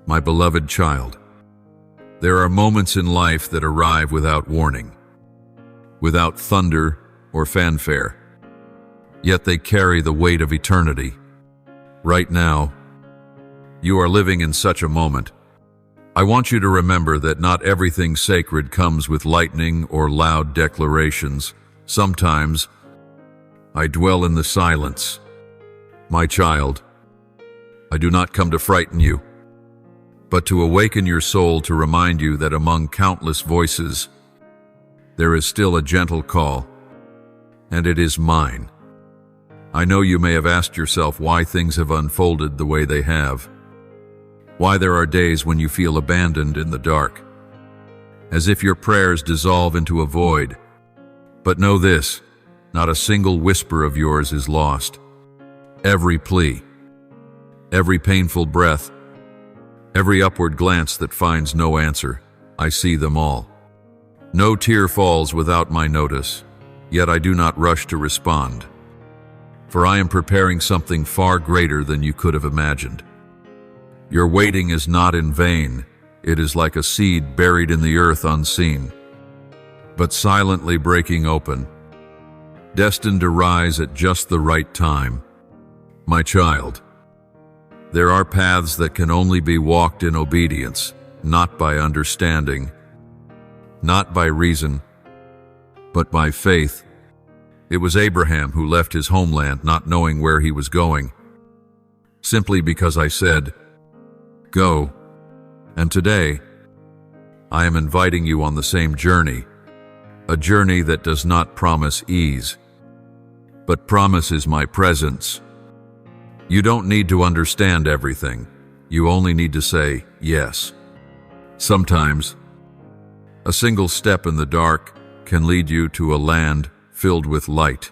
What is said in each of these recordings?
My beloved child, there are moments in life that arrive without warning, without thunder or fanfare, yet they carry the weight of eternity. Right now, you are living in such a moment. I want you to remember that not everything sacred comes with lightning or loud declarations. Sometimes, I dwell in the silence. My child, I do not come to frighten you, but to awaken your soul to remind you that among countless voices, there is still a gentle call, and it is mine. I know you may have asked yourself why things have unfolded the way they have, why there are days when you feel abandoned in the dark, as if your prayers dissolve into a void. But know this, not a single whisper of yours is lost. Every plea, every painful breath, every upward glance that finds no answer, I see them all. No tear falls without my notice, yet I do not rush to respond. For I am preparing something far greater than you could have imagined. Your waiting is not in vain. It is like a seed buried in the earth unseen, but silently breaking open, destined to rise at just the right time. My child, there are paths that can only be walked in obedience, not by understanding, not by reason, but by faith. It was Abraham who left his homeland not knowing where he was going, simply because I said, "Go." And today, I am inviting you on the same journey, a journey that does not promise ease, but promises my presence. You don't need to understand everything. You only need to say yes. Sometimes, a single step in the dark can lead you to a land filled with light.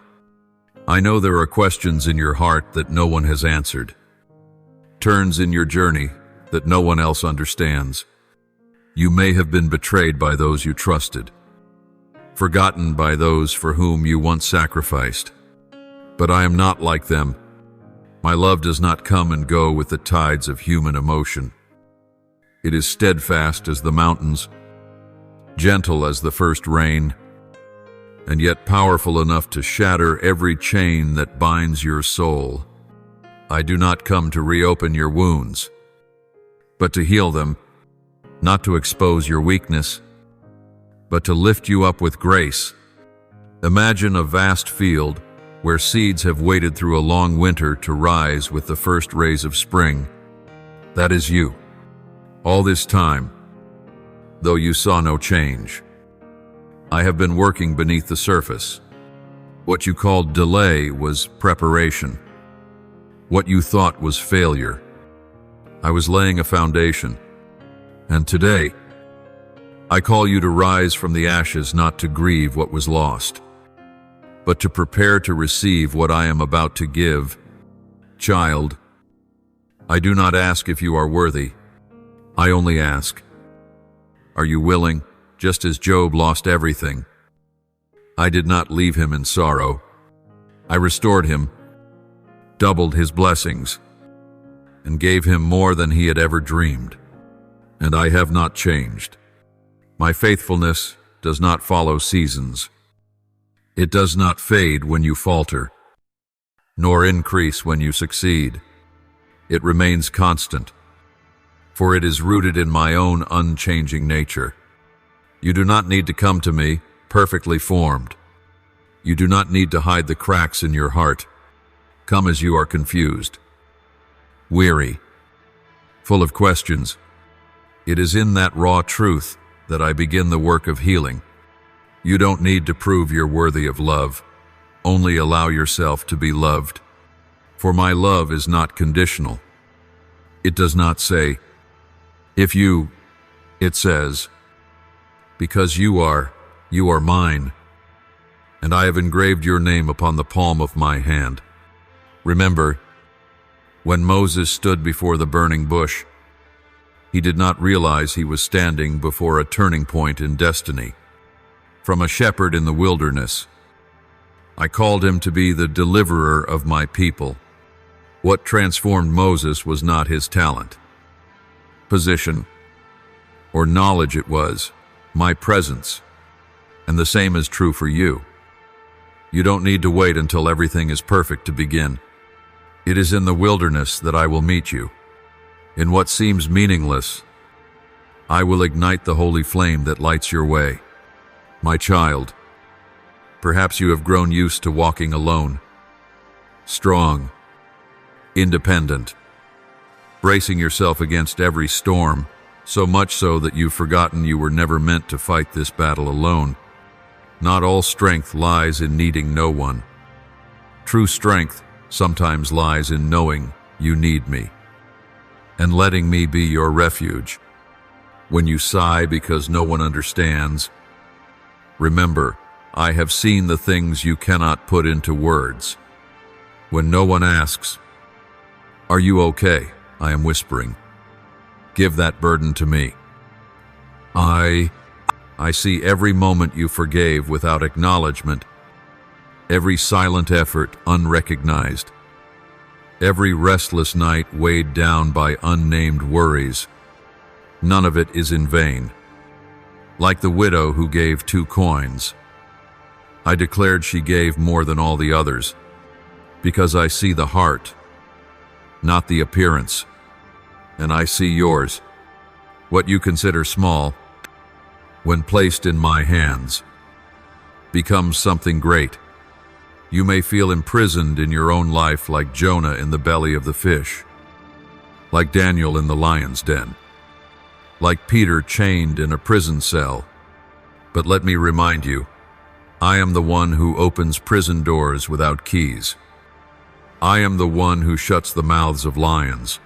I know there are questions in your heart that no one has answered, turns in your journey that no one else understands. You may have been betrayed by those you trusted, forgotten by those for whom you once sacrificed. But I am not like them. My love does not come and go with the tides of human emotion. It is steadfast as the mountains, gentle as the first rain, and yet powerful enough to shatter every chain that binds your soul. I do not come to reopen your wounds, but to heal them, not to expose your weakness, but to lift you up with grace. Imagine a vast field where seeds have waited through a long winter to rise with the first rays of spring. That is you. All this time, though you saw no change, I have been working beneath the surface. What you called delay was preparation. What you thought was failure, I was laying a foundation. And today, I call you to rise from the ashes, not to grieve what was lost, but to prepare to receive what I am about to give. Child, I do not ask if you are worthy. I only ask, are you willing? Just as Job lost everything, I did not leave him in sorrow. I restored him, doubled his blessings, and gave him more than he had ever dreamed. And I have not changed. My faithfulness does not follow seasons. It does not fade when you falter, nor increase when you succeed. It remains constant, for it is rooted in my own unchanging nature. You do not need to come to me perfectly formed. You do not need to hide the cracks in your heart. Come as you are confused, weary, full of questions. It is in that raw truth that I begin the work of healing. You don't need to prove you're worthy of love. Only allow yourself to be loved. For my love is not conditional. It does not say, if you, it says, because you are mine, and I have engraved your name upon the palm of my hand. Remember, when Moses stood before the burning bush, he did not realize he was standing before a turning point in destiny. From a shepherd in the wilderness, I called him to be the deliverer of my people. What transformed Moses was not his talent. position, or knowledge. It was my presence. And the same is true for you. You don't need to wait until everything is perfect to begin. It is in the wilderness that I will meet you. In what seems meaningless, I will ignite the holy flame that lights your way. My child, perhaps you have grown used to walking alone, strong, independent, bracing yourself against every storm, so much so that you've forgotten you were never meant to fight this battle alone. Not all strength lies in needing no one. True strength sometimes lies in knowing you need me, and letting me be your refuge. When you sigh because no one understands, remember, I have seen the things you cannot put into words. When no one asks, "Are you okay?" I am whispering, "Give that burden to me." I see every moment you forgave without acknowledgement, every silent effort unrecognized, every restless night weighed down by unnamed worries. None of it is in vain. Like the widow who gave 2 coins, I declared she gave more than all the others, because I see the heart, not the appearance, and I see yours. What you consider small, when placed in my hands, becomes something great. You may feel imprisoned in your own life like Jonah in the belly of the fish, like Daniel in the lion's den, like Peter chained in a prison cell. But let me remind you, I am the one who opens prison doors without keys. I am the one who shuts the mouths of lions,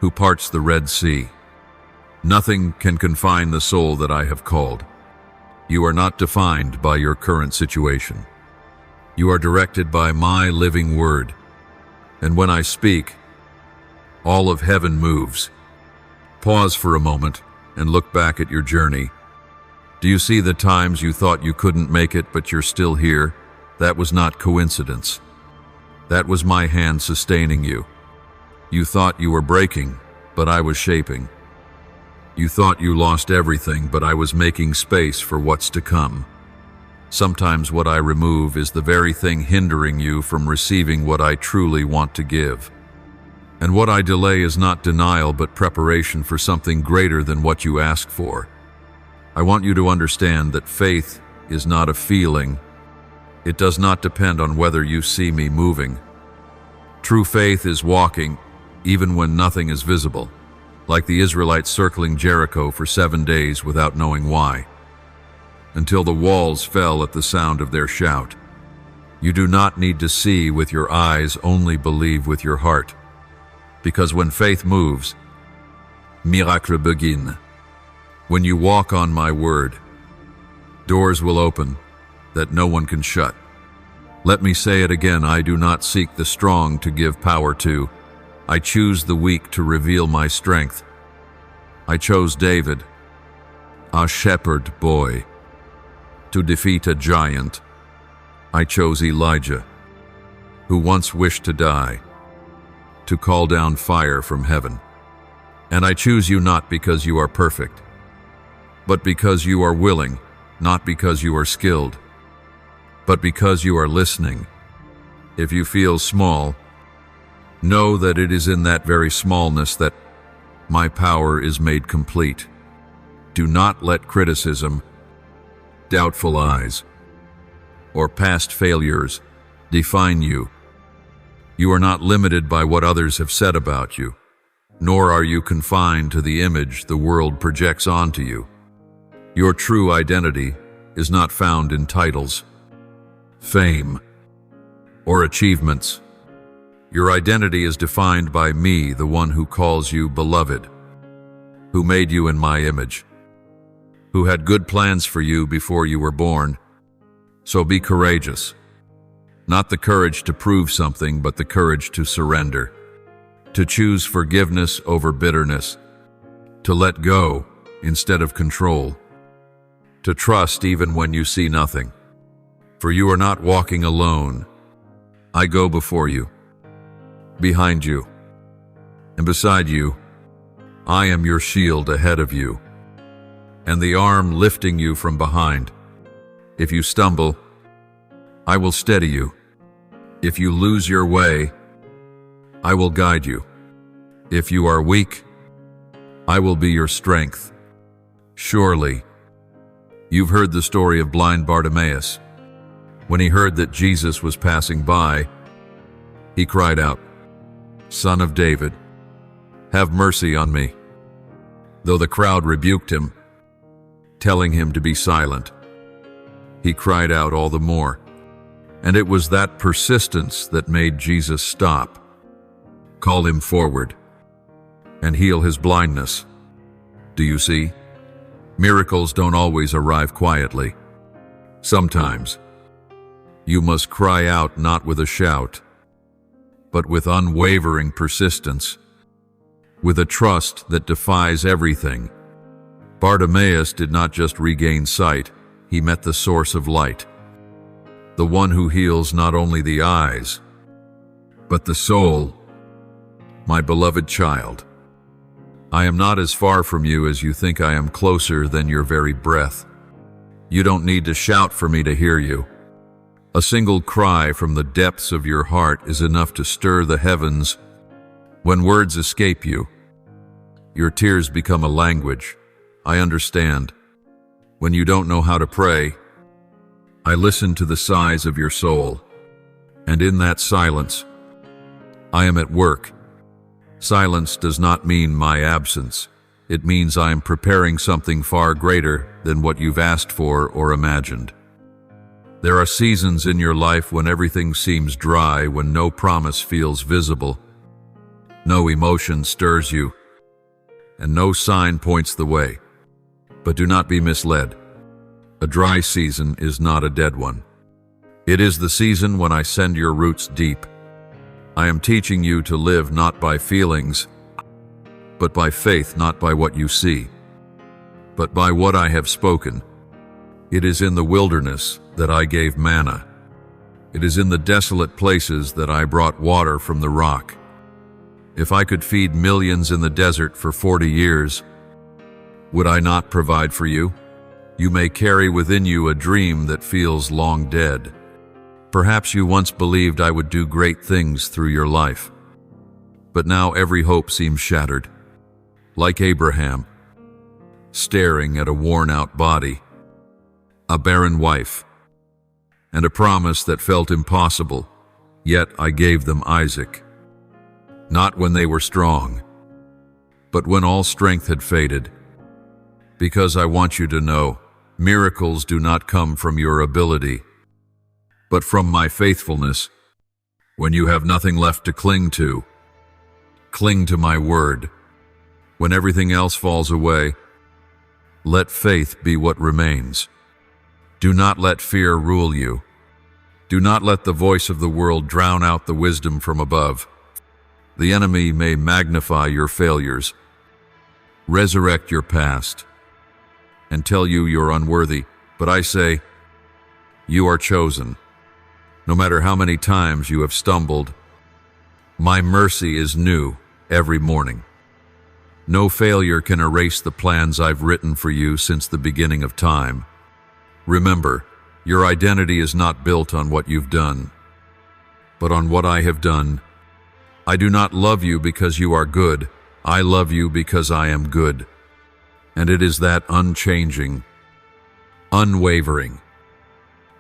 who parts the Red Sea. Nothing can confine the soul that I have called. You are not defined by your current situation. You are directed by my living word. And when I speak, all of heaven moves. Pause for a moment and look back at your journey. Do you see the times you thought you couldn't make it, but you're still here? That was not coincidence. That was my hand sustaining you. You thought you were breaking, but I was shaping. You thought you lost everything, but I was making space for what's to come. Sometimes what I remove is the very thing hindering you from receiving what I truly want to give. And what I delay is not denial, but preparation for something greater than what you ask for. I want you to understand that faith is not a feeling. It does not depend on whether you see me moving. True faith is walking, even when nothing is visible. Like the Israelites circling Jericho for 7 days without knowing why, until the walls fell at the sound of their shout. You do not need to see with your eyes, only believe with your heart. Because when faith moves, miraculous begin. When you walk on my word, doors will open that no one can shut. Let me say it again, I do not seek the strong to give power to. I choose the weak to reveal my strength. I chose David, a shepherd boy, to defeat a giant. I chose Elijah, who once wished to die, to call down fire from heaven. And I choose you not because you are perfect, but because you are willing, not because you are skilled, but because you are listening. If you feel small, know that it is in that very smallness that my power is made complete. Do not let criticism, doubtful eyes, or past failures define you. You are not limited by what others have said about you, nor are you confined to the image the world projects onto you. Your true identity is not found in titles, fame, or achievements. Your identity is defined by me, the one who calls you beloved, who made you in my image, who had good plans for you before you were born. So be courageous. Not the courage to prove something, but the courage to surrender, to choose forgiveness over bitterness, to let go instead of control, to trust even when you see nothing. For you are not walking alone. I go before you, behind you, and beside you. I am your shield ahead of you, and the arm lifting you from behind. If you stumble, I will steady you. If you lose your way, I will guide you. If you are weak, I will be your strength. Surely, you've heard the story of blind Bartimaeus. When he heard that Jesus was passing by, he cried out, "Son of David, have mercy on me." Though the crowd rebuked him, telling him to be silent, he cried out all the more. And it was that persistence that made Jesus stop, call him forward, and heal his blindness. Do you see? Miracles don't always arrive quietly. Sometimes, you must cry out not with a shout, but with unwavering persistence, with a trust that defies everything. Bartimaeus did not just regain sight, he met the source of light, the one who heals not only the eyes, but the soul. My beloved child, I am not as far from you as you think. I am closer than your very breath. You don't need to shout for me to hear you. A single cry from the depths of your heart is enough to stir the heavens. When words escape you, your tears become a language. I understand. When you don't know how to pray, I listen to the sighs of your soul, and in that silence, I am at work. Silence does not mean my absence. It means I am preparing something far greater than what you've asked for or imagined. There are seasons in your life when everything seems dry, when no promise feels visible, no emotion stirs you, and no sign points the way. But do not be misled. A dry season is not a dead one. It is the season when I send your roots deep. I am teaching you to live not by feelings, but by faith, not by what you see, but by what I have spoken. It is in the wilderness that I gave manna. It is in the desolate places that I brought water from the rock. If I could feed millions in the desert for 40 years, would I not provide for you? You may carry within you a dream that feels long dead. Perhaps you once believed I would do great things through your life, but now every hope seems shattered. Like Abraham, staring at a worn-out body, a barren wife, and a promise that felt impossible, yet I gave them Isaac. Not when they were strong, but when all strength had faded. Because I want you to know, miracles do not come from your ability, but from my faithfulness. When you have nothing left to cling to my word. When everything else falls away, let faith be what remains. Do not let fear rule you. Do not let the voice of the world drown out the wisdom from above. The enemy may magnify your failures, resurrect your past, and tell you you're unworthy, but I say, you are chosen. No matter how many times you have stumbled, my mercy is new every morning. No failure can erase the plans I've written for you since the beginning of time. Remember, your identity is not built on what you've done, but on what I have done. I do not love you because you are good. I love you because I am good. And it is that unchanging, unwavering,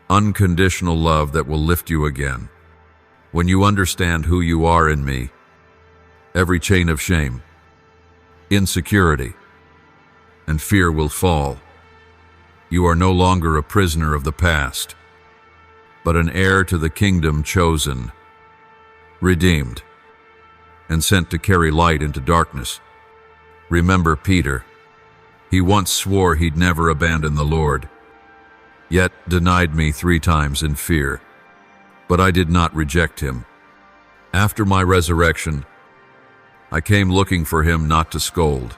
unconditional love that will lift you again. When you understand who you are in me, every chain of shame, insecurity, and fear will fall. You are no longer a prisoner of the past, but an heir to the kingdom, chosen, redeemed, and sent to carry light into darkness. Remember Peter. He once swore he'd never abandon the Lord, yet denied me 3 times in fear. But I did not reject him. After my resurrection, I came looking for him not to scold,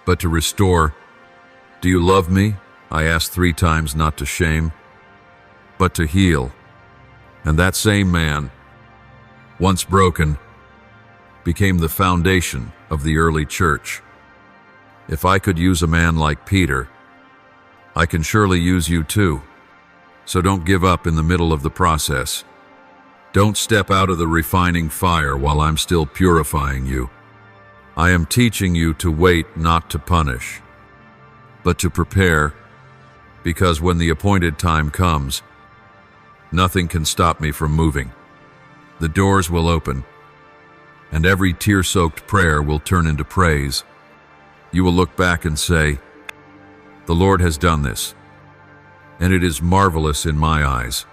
but to restore. Do you love me? I asked 3 times, not to shame, but to heal. And that same man, once broken, became the foundation of the early church. If I could use a man like Peter, I can surely use you too. So don't give up in the middle of the process. Don't step out of the refining fire while I'm still purifying you. I am teaching you to wait, not to punish, but to prepare, because when the appointed time comes, nothing can stop me from moving. The doors will open, and every tear-soaked prayer will turn into praise. You will look back and say, "The Lord has done this, and it is marvelous in my eyes."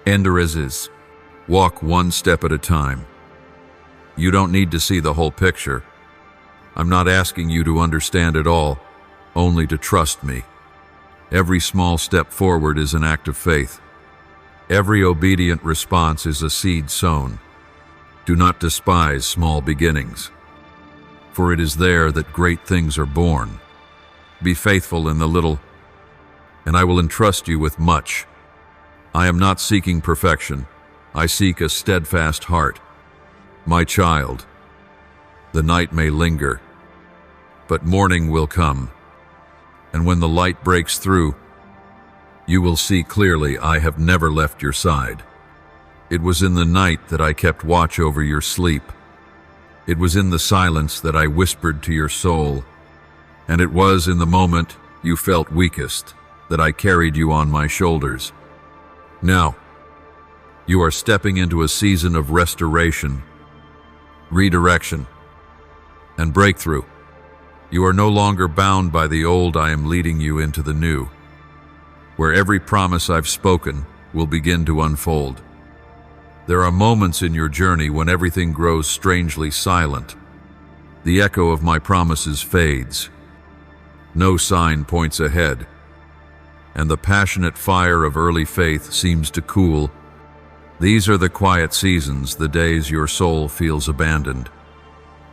Ender as is. Walk one step at a time. You don't need to see the whole picture. I'm not asking you to understand it all, only to trust me. Every small step forward is an act of faith. Every obedient response is a seed sown. Do not despise small beginnings, for it is there that great things are born. Be faithful in the little, and I will entrust you with much. I am not seeking perfection. I seek a steadfast heart. My child, the night may linger, but morning will come, and when the light breaks through, you will see clearly I have never left your side. It was in the night that I kept watch over your sleep. It was in the silence that I whispered to your soul, and it was in the moment you felt weakest that I carried you on my shoulders. Now, you are stepping into a season of restoration, redirection, and breakthrough. You are no longer bound by the old. I am leading you into the new, where every promise I've spoken will begin to unfold. There are moments in your journey when everything grows strangely silent. The echo of my promises fades. No sign points ahead, and the passionate fire of early faith seems to cool. These are the quiet seasons, the days your soul feels abandoned.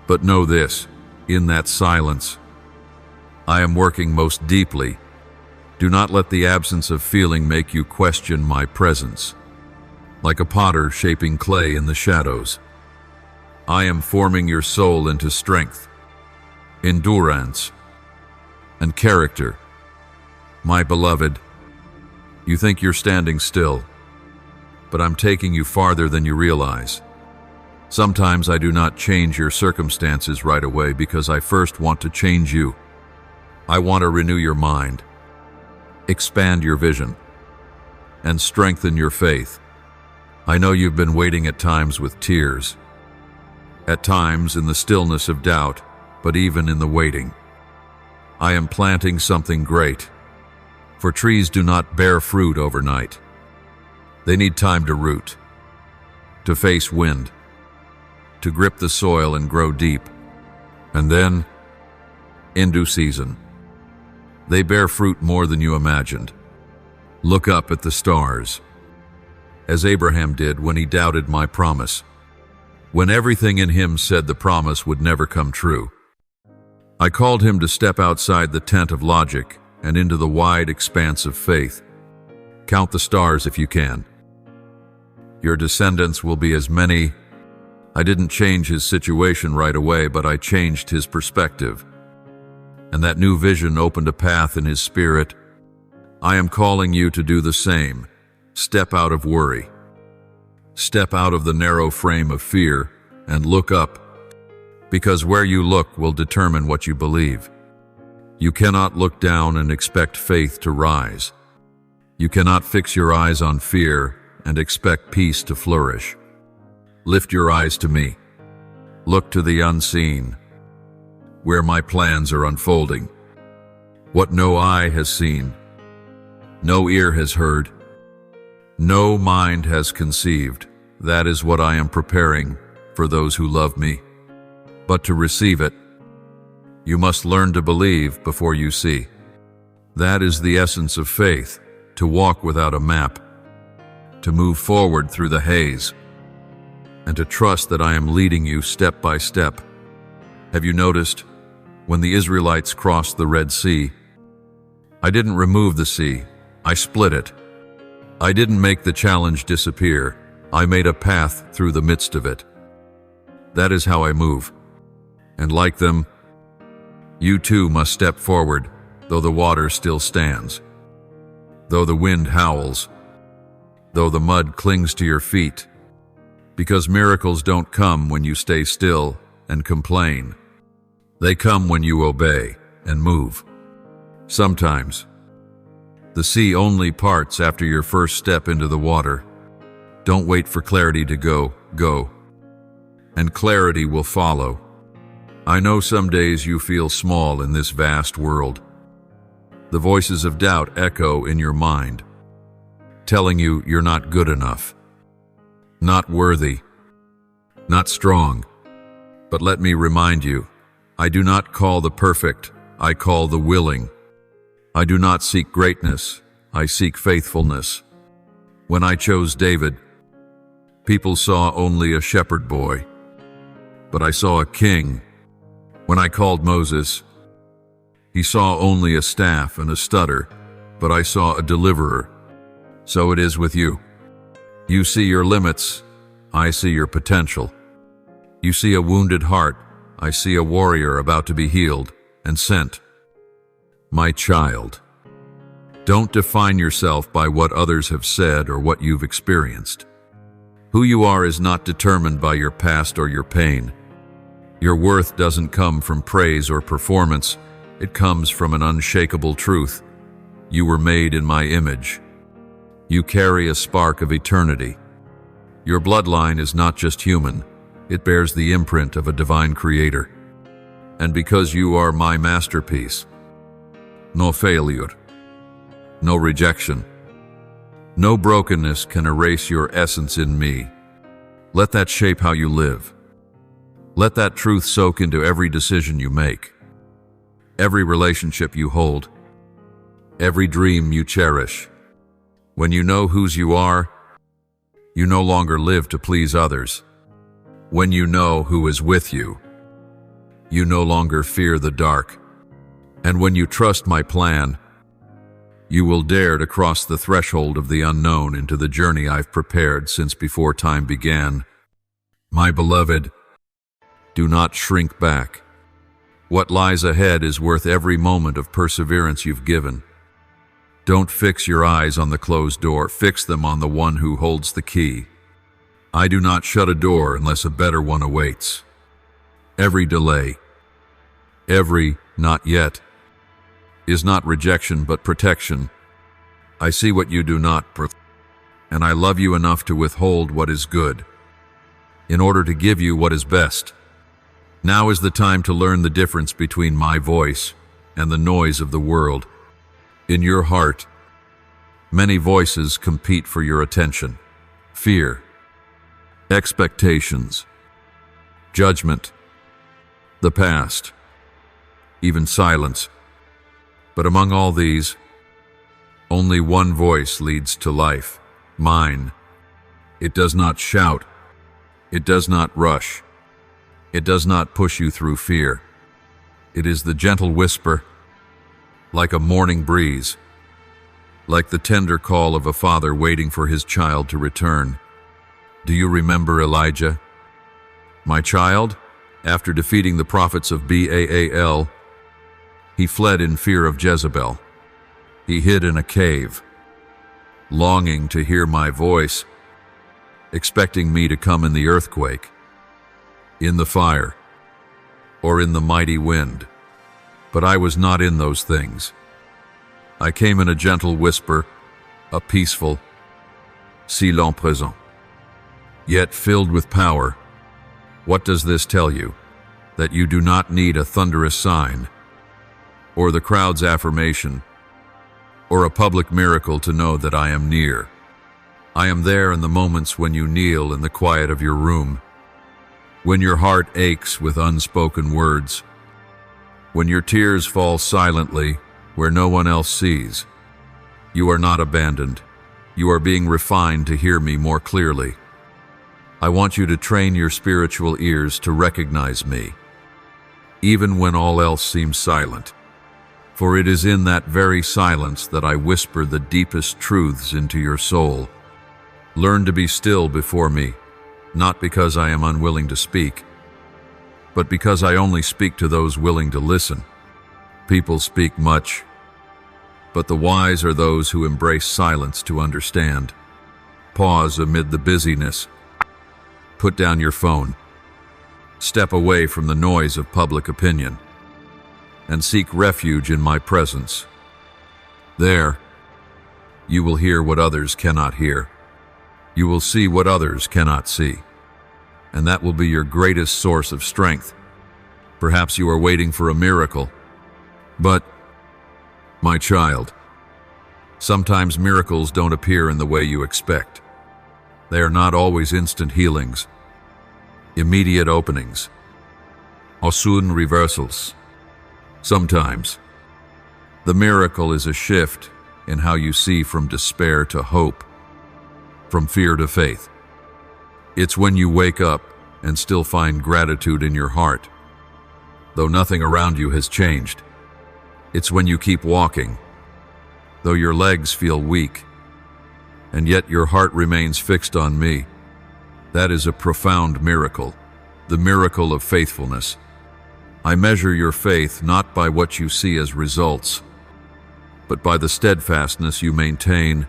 But know this, in that silence, I am working most deeply. Do not let the absence of feeling make you question my presence. Like a potter shaping clay in the shadows, I am forming your soul into strength, endurance, and character. My beloved, you think you're standing still, but I'm taking you farther than you realize. Sometimes I do not change your circumstances right away because I first want to change you. I want to renew your mind, expand your vision, and strengthen your faith. I know you've been waiting at times with tears, at times in the stillness of doubt, but even in the waiting, I am planting something great. For trees do not bear fruit overnight. They need time to root, to face wind, to grip the soil and grow deep. And then, in due season, they bear fruit more than you imagined. Look up at the stars, as Abraham did when he doubted my promise, when everything in him said the promise would never come true. I called him to step outside the tent of logic and into the wide expanse of faith. Count the stars if you can. Your descendants will be as many. I didn't change his situation right away, but I changed his perspective. And that new vision opened a path in his spirit. I am calling you to do the same. Step out of worry. Step out of the narrow frame of fear and look up, because where you look will determine what you believe. You cannot look down and expect faith to rise. You cannot fix your eyes on fear and expect peace to flourish. Lift your eyes to me. Look to the unseen, where my plans are unfolding. What no eye has seen, no ear has heard, no mind has conceived, that is what I am preparing for those who love me. But to receive it, you must learn to believe before you see. That is the essence of faith, to walk without a map, to move forward through the haze, and to trust that I am leading you step by step. Have you noticed, when the Israelites crossed the Red Sea, I didn't remove the sea, I split it. I didn't make the challenge disappear, I made a path through the midst of it. That is how I move. And like them, you too must step forward, though the water still stands, though the wind howls, though the mud clings to your feet, because miracles don't come when you stay still and complain. They come when you obey and move. Sometimes, the sea only parts after your first step into the water. Don't wait for clarity to go, and clarity will follow. I know some days you feel small in this vast world. The voices of doubt echo in your mind, telling you you're not good enough, not worthy, not strong. But let me remind you, I do not call the perfect, I call the willing. I do not seek greatness, I seek faithfulness. When I chose David, people saw only a shepherd boy, but I saw a king. When I called Moses, he saw only a staff and a stutter, but I saw a deliverer. So it is with you. You see your limits, I see your potential. You see a wounded heart, I see a warrior about to be healed and sent. My child, don't define yourself by what others have said or what you've experienced. Who you are is not determined by your past or your pain. Your worth doesn't come from praise or performance. It comes from an unshakable truth. You were made in my image. You carry a spark of eternity. Your bloodline is not just human. It bears the imprint of a divine creator. And because you are my masterpiece, no failure, no rejection, no brokenness can erase your essence in me. Let that shape how you live. Let that truth soak into every decision you make, every relationship you hold, every dream you cherish. When you know whose you are, you no longer live to please others. When you know who is with you, you no longer fear the dark. And when you trust my plan, you will dare to cross the threshold of the unknown into the journey I've prepared since before time began. My beloved, do not shrink back. What lies ahead is worth every moment of perseverance you've given. Don't fix your eyes on the closed door, fix them on the one who holds the key. I do not shut a door unless a better one awaits. Every delay, every not yet, is not rejection but protection. I see what you do not, and I love you enough to withhold what is good, in order to give you what is best. Now is the time to learn the difference between my voice and the noise of the world. In your heart, many voices compete for your attention. Fear, expectations, judgment, the past, even silence. But among all these, only one voice leads to life, mine. It does not shout. It does not rush. It does not push you through fear. It is the gentle whisper, like a morning breeze, like the tender call of a father waiting for his child to return. Do you remember Elijah? My child, after defeating the prophets of Baal, he fled in fear of Jezebel. He hid in a cave, longing to hear my voice, expecting me to come in the earthquake, in the fire, or in the mighty wind. But I was not in those things. I came in a gentle whisper, a peaceful silence présent, yet filled with power. What does this tell you? That you do not need a thunderous sign, or the crowd's affirmation, or a public miracle to know that I am near. I am there in the moments when you kneel in the quiet of your room, when your heart aches with unspoken words, when your tears fall silently where no one else sees. You are not abandoned. You are being refined to hear me more clearly. I want you to train your spiritual ears to recognize me, even when all else seems silent. For it is in that very silence that I whisper the deepest truths into your soul. Learn to be still before me, not because I am unwilling to speak, but because I only speak to those willing to listen. People speak much, but the wise are those who embrace silence to understand. Pause amid the busyness. Put down your phone. Step away from the noise of public opinion, and seek refuge in my presence. There, you will hear what others cannot hear. You will see what others cannot see, and that will be your greatest source of strength. Perhaps you are waiting for a miracle, but, my child, sometimes miracles don't appear in the way you expect. They are not always instant healings, immediate openings, or sudden reversals. Sometimes, the miracle is a shift in how you see from despair to hope, from fear to faith. It's when you wake up and still find gratitude in your heart, though nothing around you has changed. It's when you keep walking, though your legs feel weak, and yet your heart remains fixed on me. That is a profound miracle, the miracle of faithfulness. I measure your faith not by what you see as results, but by the steadfastness you maintain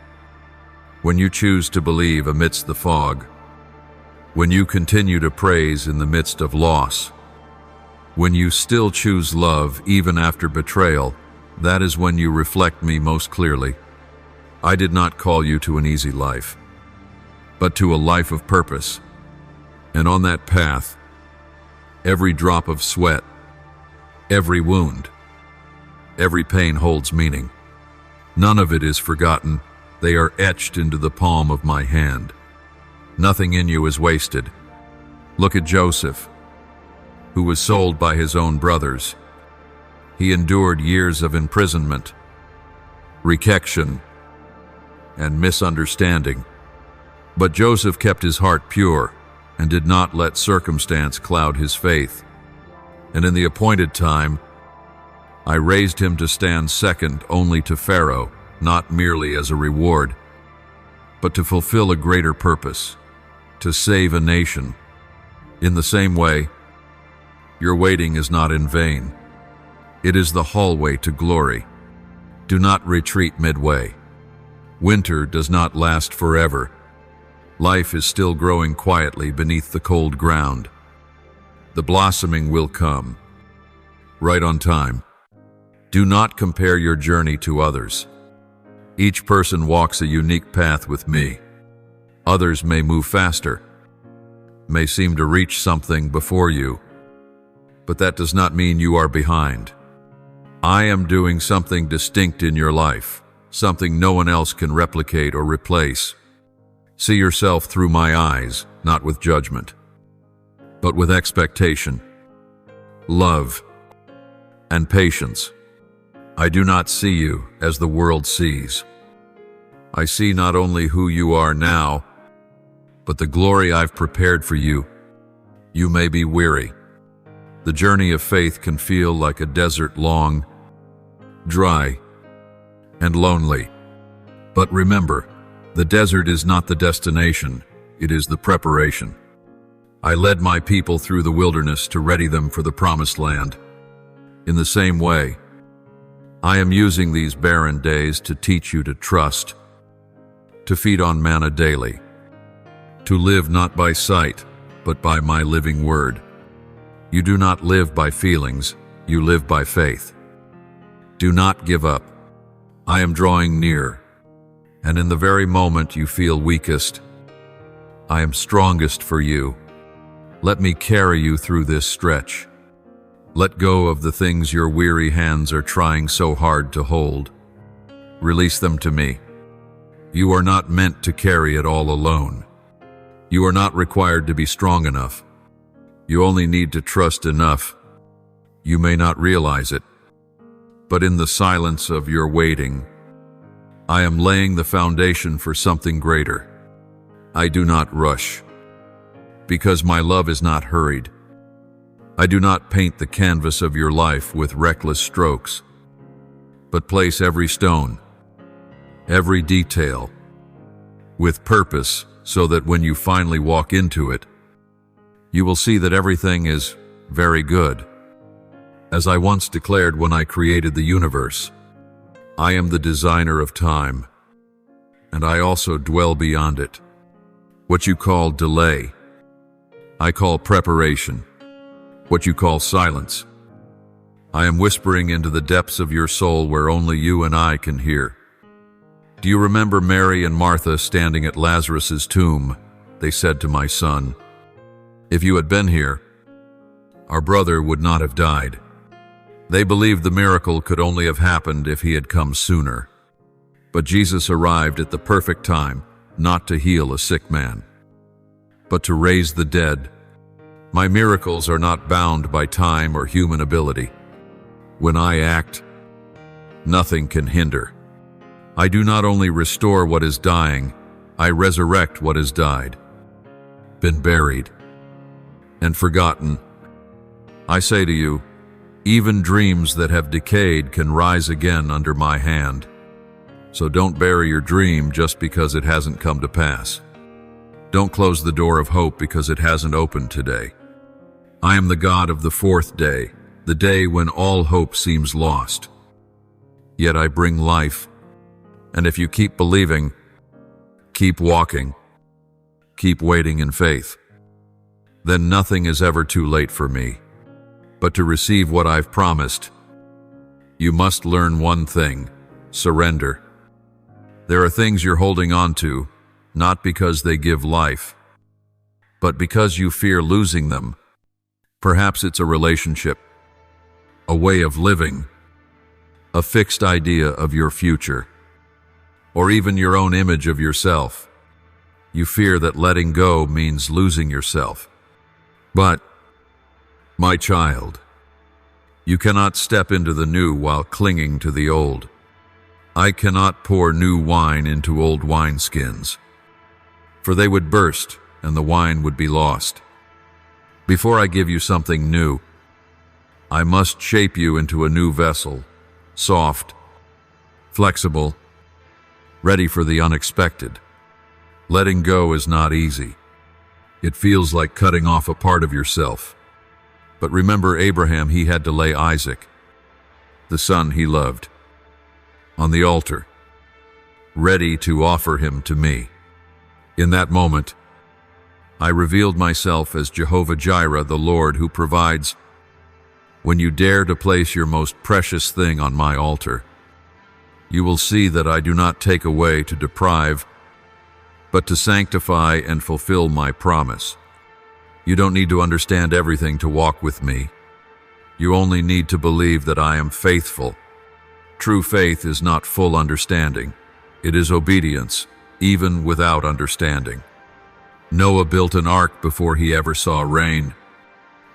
when you choose to believe amidst the fog, when you continue to praise in the midst of loss, when you still choose love even after betrayal. That is when you reflect me most clearly. I did not call you to an easy life, but to a life of purpose. And on that path, every drop of sweat, every wound, every pain holds meaning. None of it is forgotten. They are etched into the palm of my hand. Nothing in you is wasted. Look at Joseph, who was sold by his own brothers. He endured years of imprisonment, rejection, and misunderstanding. But Joseph kept his heart pure and did not let circumstance cloud his faith. And in the appointed time, I raised him to stand second only to Pharaoh, not merely as a reward, but to fulfill a greater purpose, to save a nation. In the same way, your waiting is not in vain. It is the hallway to glory. Do not retreat midway. Winter does not last forever. Life is still growing quietly beneath the cold ground. The blossoming will come, right on time. Do not compare your journey to others. Each person walks a unique path with me. Others may move faster, may seem to reach something before you, but that does not mean you are behind. I am doing something distinct in your life, something no one else can replicate or replace. See yourself through my eyes, not with judgment, but with expectation, love, and patience. I do not see you as the world sees. I see not only who you are now, but the glory I've prepared for you. You may be weary. The journey of faith can feel like a desert, long, dry, and lonely. But remember, the desert is not the destination, it is the preparation. I led my people through the wilderness to ready them for the promised land. In the same way, I am using these barren days to teach you to trust, to feed on manna daily, to live not by sight, but by my living word. You do not live by feelings, you live by faith. Do not give up. I am drawing near, and in the very moment you feel weakest, I am strongest for you. Let me carry you through this stretch. Let go of the things your weary hands are trying so hard to hold. Release them to me. You are not meant to carry it all alone. You are not required to be strong enough. You only need to trust enough. You may not realize it, but in the silence of your waiting, I am laying the foundation for something greater. I do not rush, because my love is not hurried. I do not paint the canvas of your life with reckless strokes, but place every stone, every detail, with purpose, so that when you finally walk into it, you will see that everything is very good. As I once declared when I created the universe, I am the designer of time, and I also dwell beyond it. What you call delay, I call preparation. What you call silence, I am whispering into the depths of your soul where only you and I can hear. Do you remember Mary and Martha standing at Lazarus's tomb? They said to my son, "If you had been here, our brother would not have died." They believed the miracle could only have happened if he had come sooner. But Jesus arrived at the perfect time, not to heal a sick man, but to raise the dead. My miracles are not bound by time or human ability. When I act, nothing can hinder. I do not only restore what is dying, I resurrect what has died, been buried, and forgotten. I say to you, even dreams that have decayed can rise again under my hand. So don't bury your dream just because it hasn't come to pass. Don't close the door of hope because it hasn't opened today. I am the God of the fourth day, the day when all hope seems lost. Yet I bring life, and if you keep believing, keep walking, keep waiting in faith, then nothing is ever too late for me. But to receive what I've promised, you must learn one thing: surrender. There are things you're holding on to, not because they give life, but because you fear losing them. Perhaps it's a relationship, a way of living, a fixed idea of your future, or even your own image of yourself. You fear that letting go means losing yourself. But, my child, you cannot step into the new while clinging to the old. I cannot pour new wine into old wineskins, for they would burst and the wine would be lost. Before I give you something new, I must shape you into a new vessel, soft, flexible, ready for the unexpected. Letting go is not easy. It feels like cutting off a part of yourself. But remember Abraham, he had to lay Isaac, the son he loved, on the altar, ready to offer him to me. In that moment, I revealed myself as Jehovah Jireh, the Lord who provides. When you dare to place your most precious thing on my altar, you will see that I do not take away to deprive, but to sanctify and fulfill my promise. You don't need to understand everything to walk with me. You only need to believe that I am faithful. True faith is not full understanding. It is obedience, even without understanding. Noah built an ark before he ever saw rain.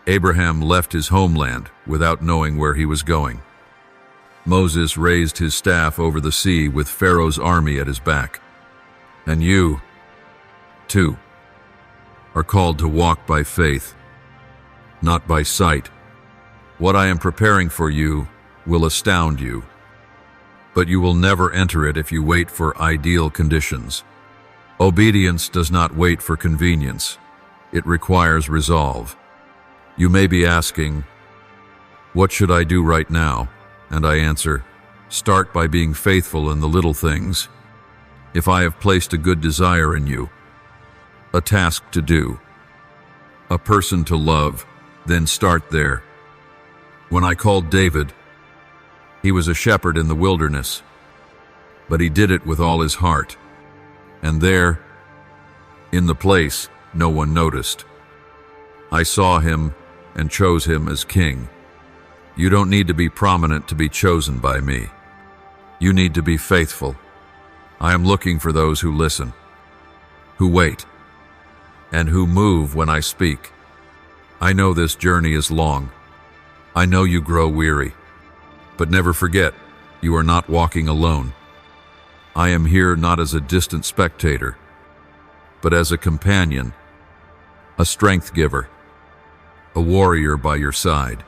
Abraham left his homeland without knowing where he was going. Moses raised his staff over the sea with Pharaoh's army at his back. And you, too, are called to walk by faith, not by sight. What I am preparing for you will astound you, but you will never enter it if you wait for ideal conditions. Obedience does not wait for convenience. It requires resolve. You may be asking, what should I do right now? And I answer, start by being faithful in the little things. If I have placed a good desire in you, a task to do, a person to love, then start there. When I called David, he was a shepherd in the wilderness, but he did it with all his heart. And there, in the place, no one noticed. I saw him and chose him as king. You don't need to be prominent to be chosen by me. You need to be faithful. I am looking for those who listen, who wait, and who move when I speak. I know this journey is long. I know you grow weary. But never forget, you are not walking alone. I am here not as a distant spectator, but as a companion, a strength giver, a warrior by your side.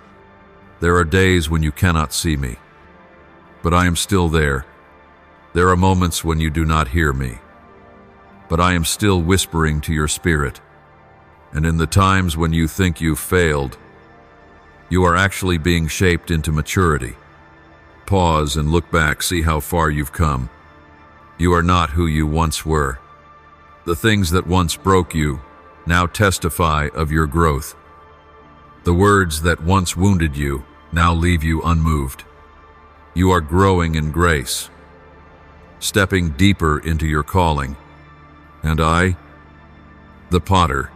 There are days when you cannot see me, but I am still there. There are moments when you do not hear me, but I am still whispering to your spirit. And in the times when you think you've failed, You are actually being shaped into maturity. Pause and look back, see how far you've come. You are not who you once were. The things that once broke you now testify of your growth. The words that once wounded you now leave you unmoved. You are growing in grace, stepping deeper into your calling. And I, the potter,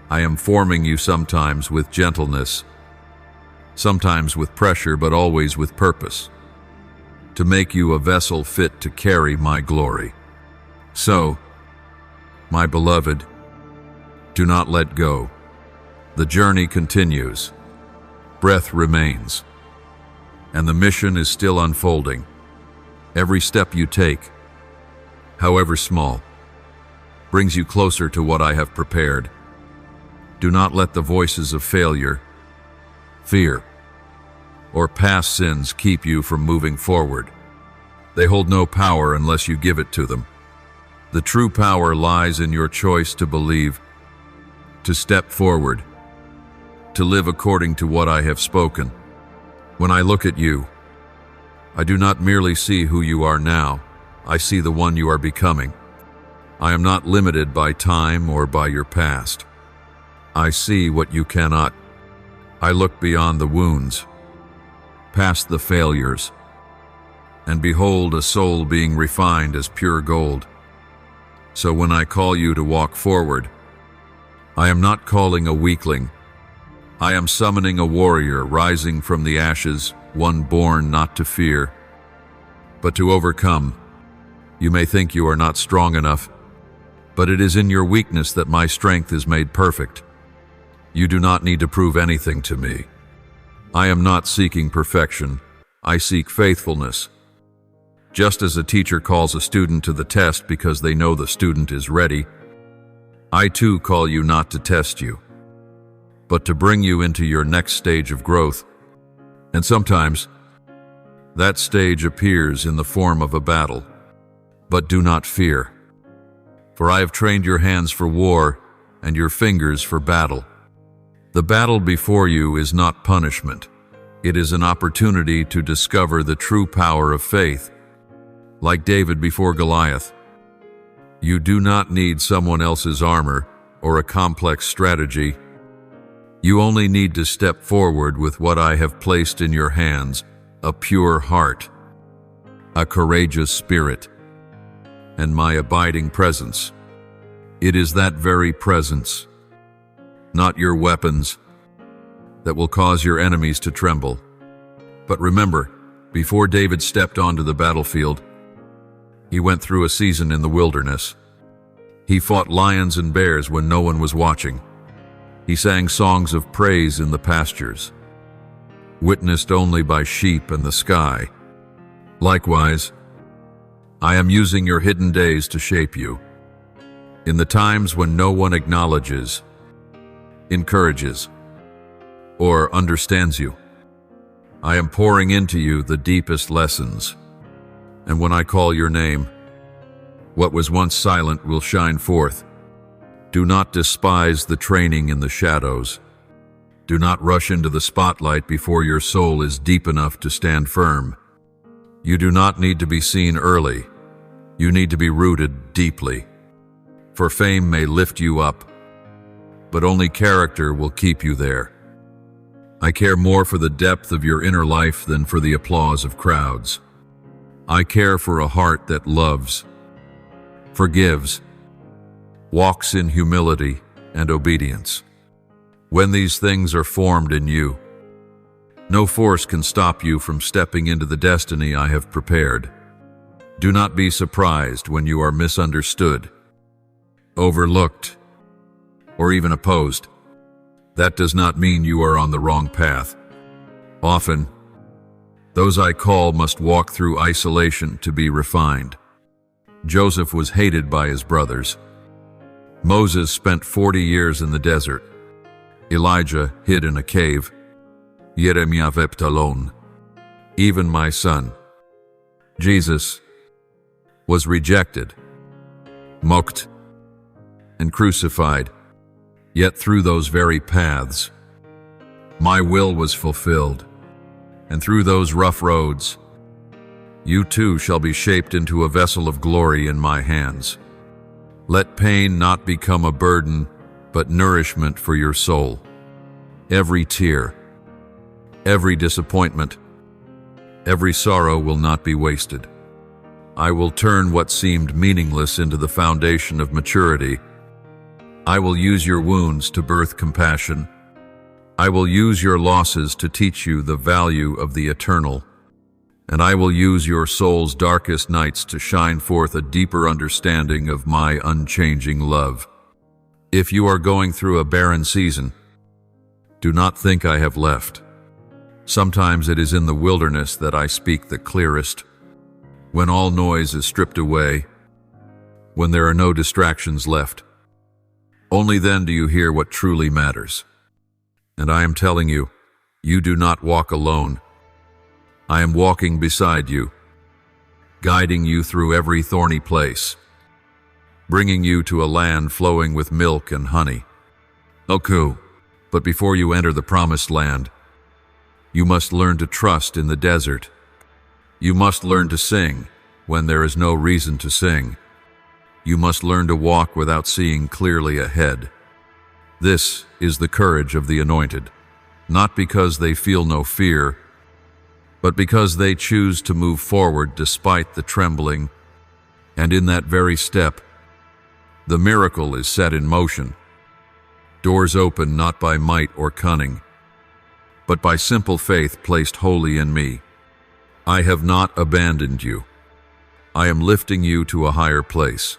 I am forming you sometimes with gentleness, sometimes with pressure, but always with purpose, to make you a vessel fit to carry my glory. So, my beloved, do not let go. The journey continues. Breath remains. And the mission is still unfolding. Every step you take, however small, brings you closer to what I have prepared. Do not let the voices of failure, fear, or past sins keep you from moving forward. They hold no power unless you give it to them. The true power lies in your choice to believe, to step forward, to live according to what I have spoken. When I look at you, I do not merely see who you are now, I see the one you are becoming. I am not limited by time or by your past. I see what you cannot. I look beyond the wounds, past the failures, and behold a soul being refined as pure gold. So when I call you to walk forward, I am not calling a weakling. I am summoning a warrior rising from the ashes, one born not to fear, but to overcome. You may think you are not strong enough, but it is in your weakness that my strength is made perfect. You do not need to prove anything to me. I am not seeking perfection. I seek faithfulness. Just as a teacher calls a student to the test because they know the student is ready, I too call you not to test you, but to bring you into your next stage of growth. And sometimes, that stage appears in the form of a battle. But do not fear, for I have trained your hands for war and your fingers for battle. The battle before you is not punishment. It is an opportunity to discover the true power of faith. Like David before Goliath, you do not need someone else's armor or a complex strategy. You only need to step forward with what I have placed in your hands, a pure heart, a courageous spirit, and my abiding presence. It is that very presence, not your weapons, that will cause your enemies to tremble. But remember, before David stepped onto the battlefield, he went through a season in the wilderness. He fought lions and bears when no one was watching. He sang songs of praise in the pastures, witnessed only by sheep and the sky. Likewise, I am using your hidden days to shape you. In the times when no one acknowledges, encourages, or understands you, I am pouring into you the deepest lessons. And when I call your name, what was once silent will shine forth. Do not despise the training in the shadows. Do not rush into the spotlight before your soul is deep enough to stand firm. You do not need to be seen early. You need to be rooted deeply. For fame may lift you up, but only character will keep you there. I care more for the depth of your inner life than for the applause of crowds. I care for a heart that loves, forgives, walks in humility and obedience. When these things are formed in you, no force can stop you from stepping into the destiny I have prepared. Do not be surprised when you are misunderstood, overlooked, or even opposed. That does not mean you are on the wrong path. Often, those I call must walk through isolation to be refined. Joseph was hated by his brothers. Moses spent 40 years in the desert. Elijah hid in a cave. Jeremiah wept alone. Even my son, Jesus, was rejected, mocked, and crucified. Yet through those very paths, My will was fulfilled, and through those rough roads, you too shall be shaped into a vessel of glory in my hands. Let pain not become a burden, but nourishment for your soul. Every tear, every disappointment, every sorrow will not be wasted. I will turn what seemed meaningless into the foundation of maturity. I will use your wounds to birth compassion. I will use your losses to teach you the value of the eternal. And I will use your soul's darkest nights to shine forth a deeper understanding of my unchanging love. If you are going through a barren season, do not think I have left. Sometimes it is in the wilderness that I speak the clearest, when all noise is stripped away, when there are no distractions left. Only then do you hear what truly matters. And I am telling you, you do not walk alone. I am walking beside you, guiding you through every thorny place, bringing you to a land flowing with milk and honey. Okay, but before you enter the promised land, you must learn to trust in the desert. You must learn to sing when there is no reason to sing. You must learn to walk without seeing clearly ahead. This is the courage of the anointed, not because they feel no fear, but because they choose to move forward despite the trembling. And in that very step, the miracle is set in motion. Doors open not by might or cunning, but by simple faith placed wholly in me. I have not abandoned you. I am lifting you to a higher place,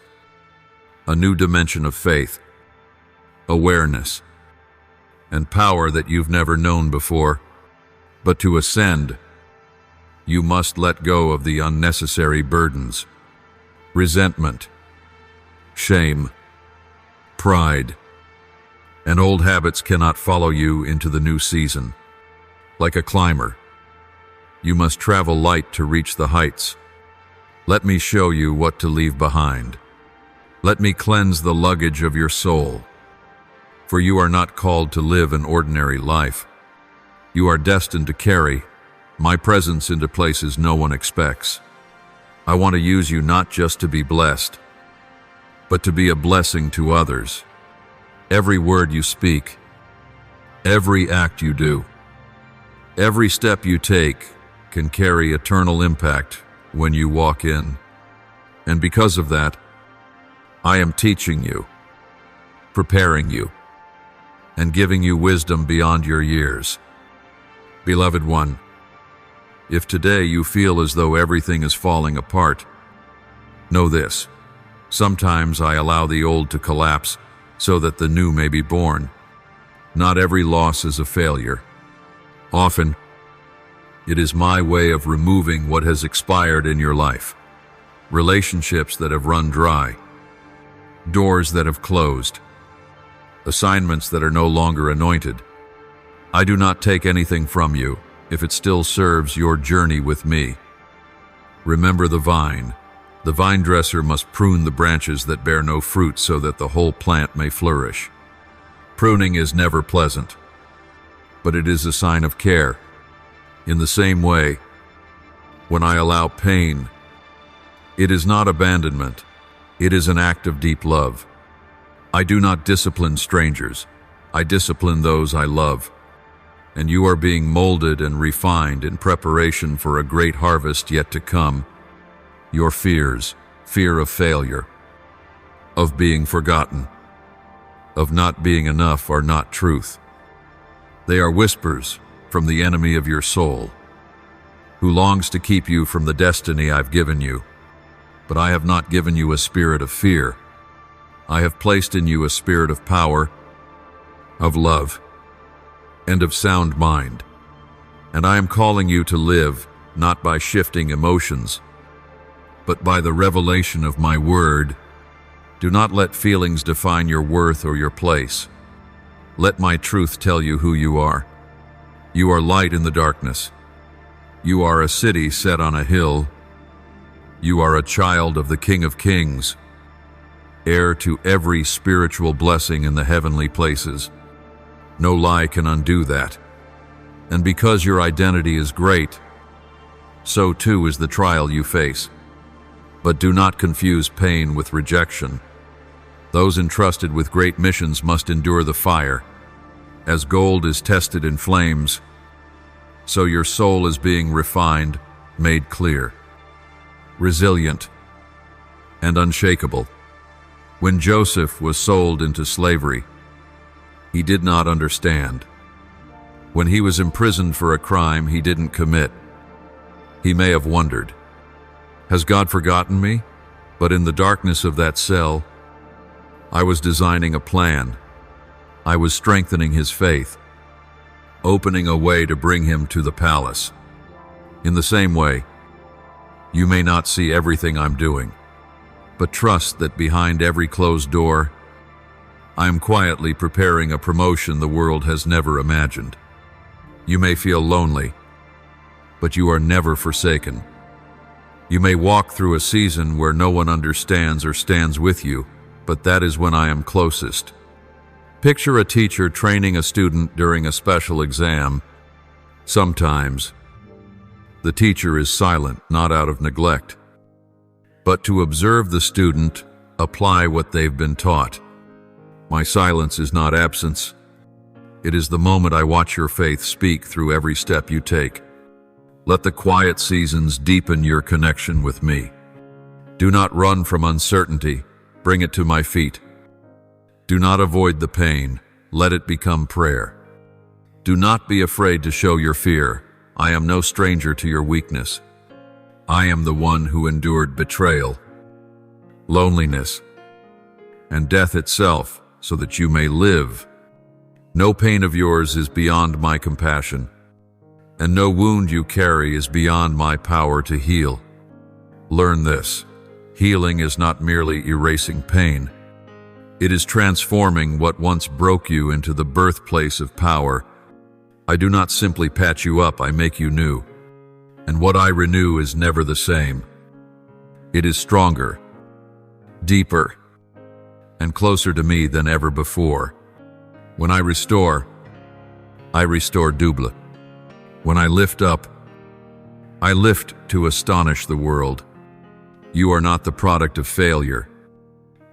a new dimension of faith, awareness, and power that you've never known before. But to ascend, you must let go of the unnecessary burdens, resentment, shame, pride, and old habits cannot follow you into the new season. Like a climber, you must travel light to reach the heights. Let me show you what to leave behind. Let me cleanse the luggage of your soul. For you are not called to live an ordinary life. You are destined to carry my presence into places no one expects. I want to use you not just to be blessed, but to be a blessing to others. Every word you speak, every act you do, every step you take can carry eternal impact when you walk in. And because of that, I am teaching you, preparing you, and giving you wisdom beyond your years. Beloved one, if today you feel as though everything is falling apart, know this: sometimes I allow the old to collapse so that the new may be born. Not every loss is a failure. Often, it is my way of removing what has expired in your life. Relationships that have run dry, doors that have closed, assignments that are no longer anointed. I do not take anything from you if it still serves your journey with me. Remember the vine. The vine dresser must prune the branches that bear no fruit so that the whole plant may flourish. Pruning is never pleasant, but it is a sign of care. In the same way, when I allow pain, it is not abandonment, it is an act of deep love. I do not discipline strangers, I discipline those I love. And you are being molded and refined in preparation for a great harvest yet to come. Your fears, fear of failure, of being forgotten, of not being enough, are not truth. They are whispers from the enemy of your soul, who longs to keep you from the destiny I've given you. But I have not given you a spirit of fear. I have placed in you a spirit of power, of love, and of sound mind. And I am calling you to live not by shifting emotions, but by the revelation of my word. Do not let feelings define your worth or your place. Let my truth tell you who you are. You are light in the darkness. You are a city set on a hill. You are a child of the King of Kings, heir to every spiritual blessing in the heavenly places. No lie can undo that. And because your identity is great, so too is the trial you face. But do not confuse pain with rejection. Those entrusted with great missions must endure the fire. As gold is tested in flames, so your soul is being refined, made clear, resilient, and unshakable. When Joseph was sold into slavery, he did not understand. When he was imprisoned for a crime he didn't commit, he may have wondered, "Has God forgotten me?" But in the darkness of that cell, I was designing a plan. I was strengthening his faith, opening a way to bring him to the palace. In the same way, you may not see everything I'm doing, but trust that behind every closed door, I am quietly preparing a promotion the world has never imagined. You may feel lonely, but you are never forsaken. You may walk through a season where no one understands or stands with you, but that is when I am closest. Picture a teacher training a student during a special exam. Sometimes, the teacher is silent, not out of neglect, but to observe the student apply what they've been taught. My silence is not absence. It is the moment I watch your faith speak through every step you take. Let the quiet seasons deepen your connection with me. Do not run from uncertainty. Bring it to my feet. Do not avoid the pain. Let it become prayer. Do not be afraid to show your fear. I am no stranger to your weakness. I am the one who endured betrayal, loneliness, and death itself so that you may live. No pain of yours is beyond my compassion, and no wound you carry is beyond my power to heal. Learn this. Healing is not merely erasing pain. It is transforming what once broke you into the birthplace of power. I do not simply patch you up, I make you new. And what I renew is never the same. It is stronger, deeper, and closer to me than ever before. When I restore double. When I lift up, I lift to astonish the world. You are not the product of failure.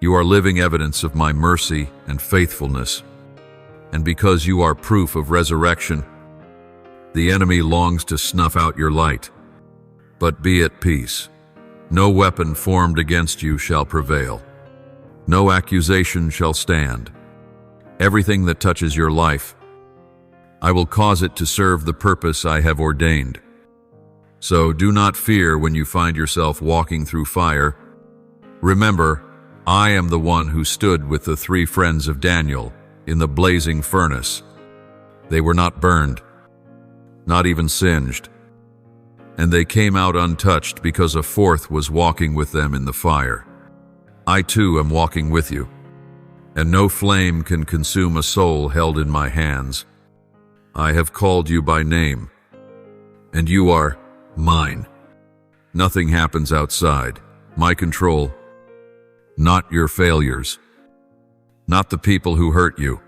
You are living evidence of my mercy and faithfulness. And because you are proof of resurrection, the enemy longs to snuff out your light. But be at peace. No weapon formed against you shall prevail. No accusation shall stand. Everything that touches your life, I will cause it to serve the purpose I have ordained. So do not fear when you find yourself walking through fire. Remember, I am the one who stood with the 3 friends of Daniel in the blazing furnace. They were not burned, not even singed, and they came out untouched because a 4th was walking with them in the fire. I too am walking with you, and no flame can consume a soul held in my hands. I have called you by name, and you are mine. Nothing happens outside my control, not your failures, not the people who hurt you,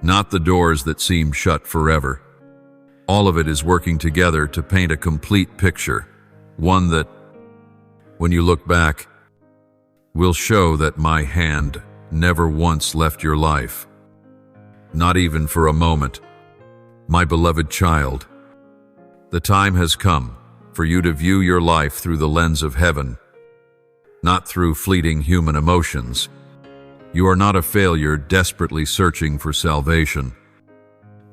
not the doors that seem shut forever. All of it is working together to paint a complete picture, one that, when you look back, will show that my hand never once left your life, not even for a moment. My beloved child, the time has come for you to view your life through the lens of heaven, not through fleeting human emotions. You are not a failure desperately searching for salvation.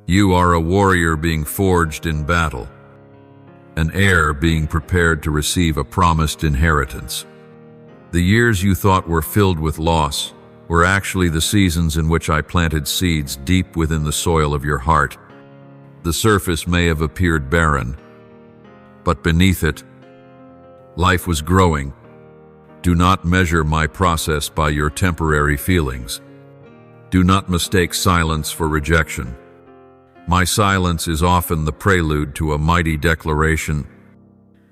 You are a warrior being forged in battle, an heir being prepared to receive a promised inheritance. The years you thought were filled with loss were actually the seasons in which I planted seeds deep within the soil of your heart. The surface may have appeared barren, but beneath it, life was growing. Do not measure my process by your temporary feelings. Do not mistake silence for rejection. My silence is often the prelude to a mighty declaration.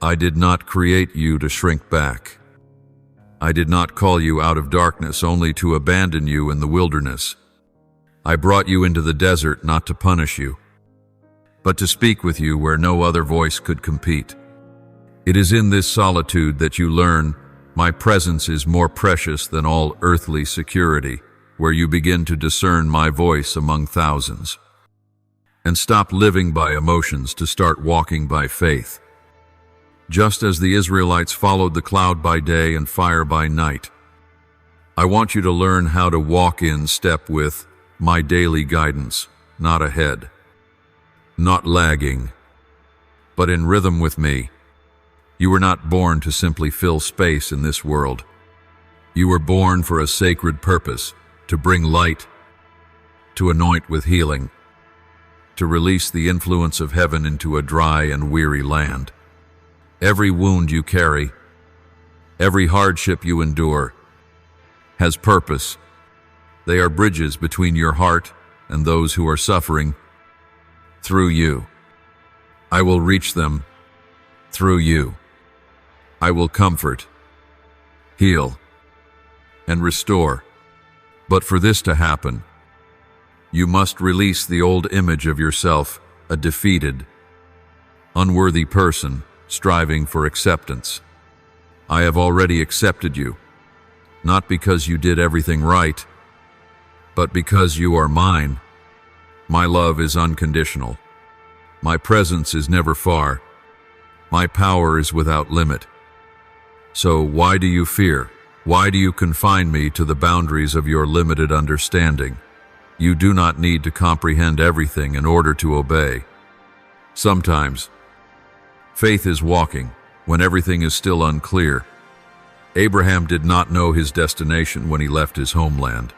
I did not create you to shrink back. I did not call you out of darkness only to abandon you in the wilderness. I brought you into the desert not to punish you, but to speak with you where no other voice could compete. It is in this solitude that you learn my presence is more precious than all earthly security, where you begin to discern my voice among thousands. And stop living by emotions to start walking by faith. Just as the Israelites followed the cloud by day and fire by night, I want you to learn how to walk in step with my daily guidance, not ahead, not lagging, but in rhythm with me. You were not born to simply fill space in this world. You were born for a sacred purpose, to bring light, to anoint with healing, to release the influence of heaven into a dry and weary land. Every wound you carry, every hardship you endure, has purpose. They are bridges between your heart and those who are suffering. Through you, I will reach them. Through you, I will comfort, heal, and restore. But for this to happen, you must release the old image of yourself, a defeated, unworthy person striving for acceptance. I have already accepted you, not because you did everything right, but because you are mine. My love is unconditional. My presence is never far. My power is without limit. So why do you fear? Why do you confine me to the boundaries of your limited understanding? You do not need to comprehend everything in order to obey. Sometimes, faith is walking when everything is still unclear. Abraham did not know his destination when he left his homeland.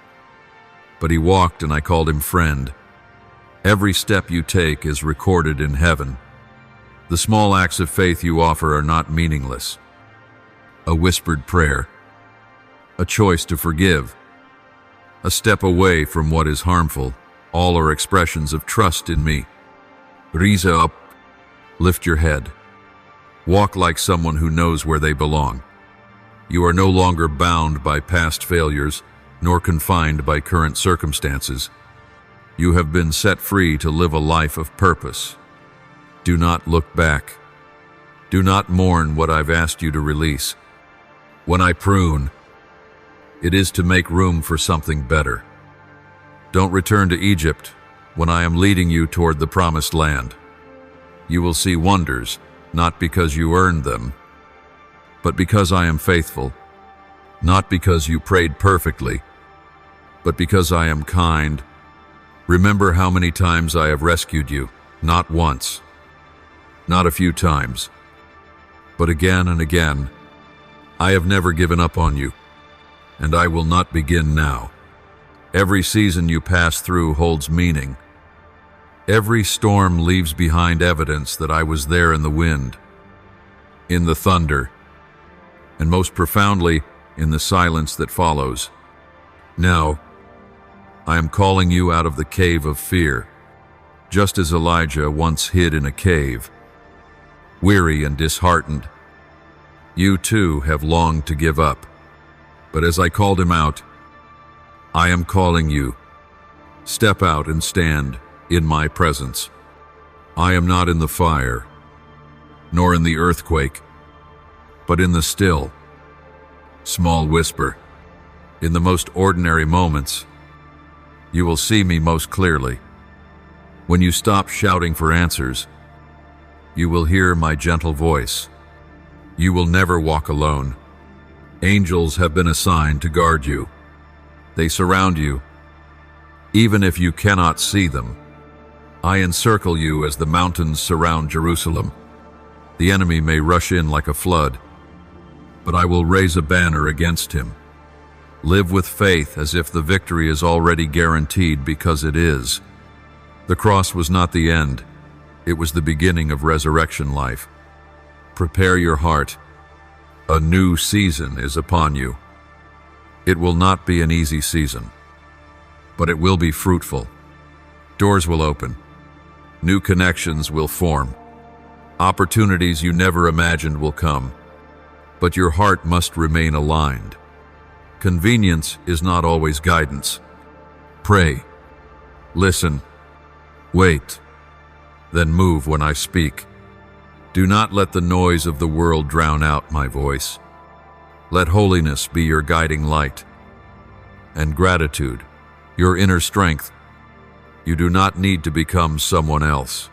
But he walked, and I called him friend. Every step you take is recorded in heaven. The small acts of faith you offer are not meaningless. A whispered prayer, a choice to forgive, a step away from what is harmful, all are expressions of trust in me. Raise up, lift your head. Walk like someone who knows where they belong. You are no longer bound by past failures, nor confined by current circumstances. You have been set free to live a life of purpose. Do not look back. Do not mourn what I've asked you to release. When I prune, it is to make room for something better. Don't return to Egypt when I am leading you toward the promised land. You will see wonders, not because you earned them, but because I am faithful, not because you prayed perfectly, but because I am kind. Remember how many times I have rescued you, not once, not a few times, but again and again. I have never given up on you, and I will not begin now. Every season you pass through holds meaning. Every storm leaves behind evidence that I was there in the wind, in the thunder, and most profoundly, in the silence that follows. Now, I am calling you out of the cave of fear, just as Elijah once hid in a cave. Weary and disheartened, you too have longed to give up. But as I called him out, I am calling you. Step out and stand in my presence. I am not in the fire, nor in the earthquake, but in the still, small whisper. In the most ordinary moments, you will see me most clearly. When you stop shouting for answers, you will hear my gentle voice. You will never walk alone. Angels have been assigned to guard you. They surround you, even if you cannot see them. I encircle you as the mountains surround Jerusalem. The enemy may rush in like a flood, but I will raise a banner against him. Live with faith as if the victory is already guaranteed, because it is. The cross was not the end. It was the beginning of resurrection life. Prepare your heart. A new season is upon you. It will not be an easy season, but it will be fruitful. Doors will open. New connections will form. Opportunities you never imagined will come, but your heart must remain aligned. Convenience is not always guidance. Pray, listen, wait, then move when I speak. Do not let the noise of the world drown out my voice. Let holiness be your guiding light, and gratitude, your inner strength. You do not need to become someone else.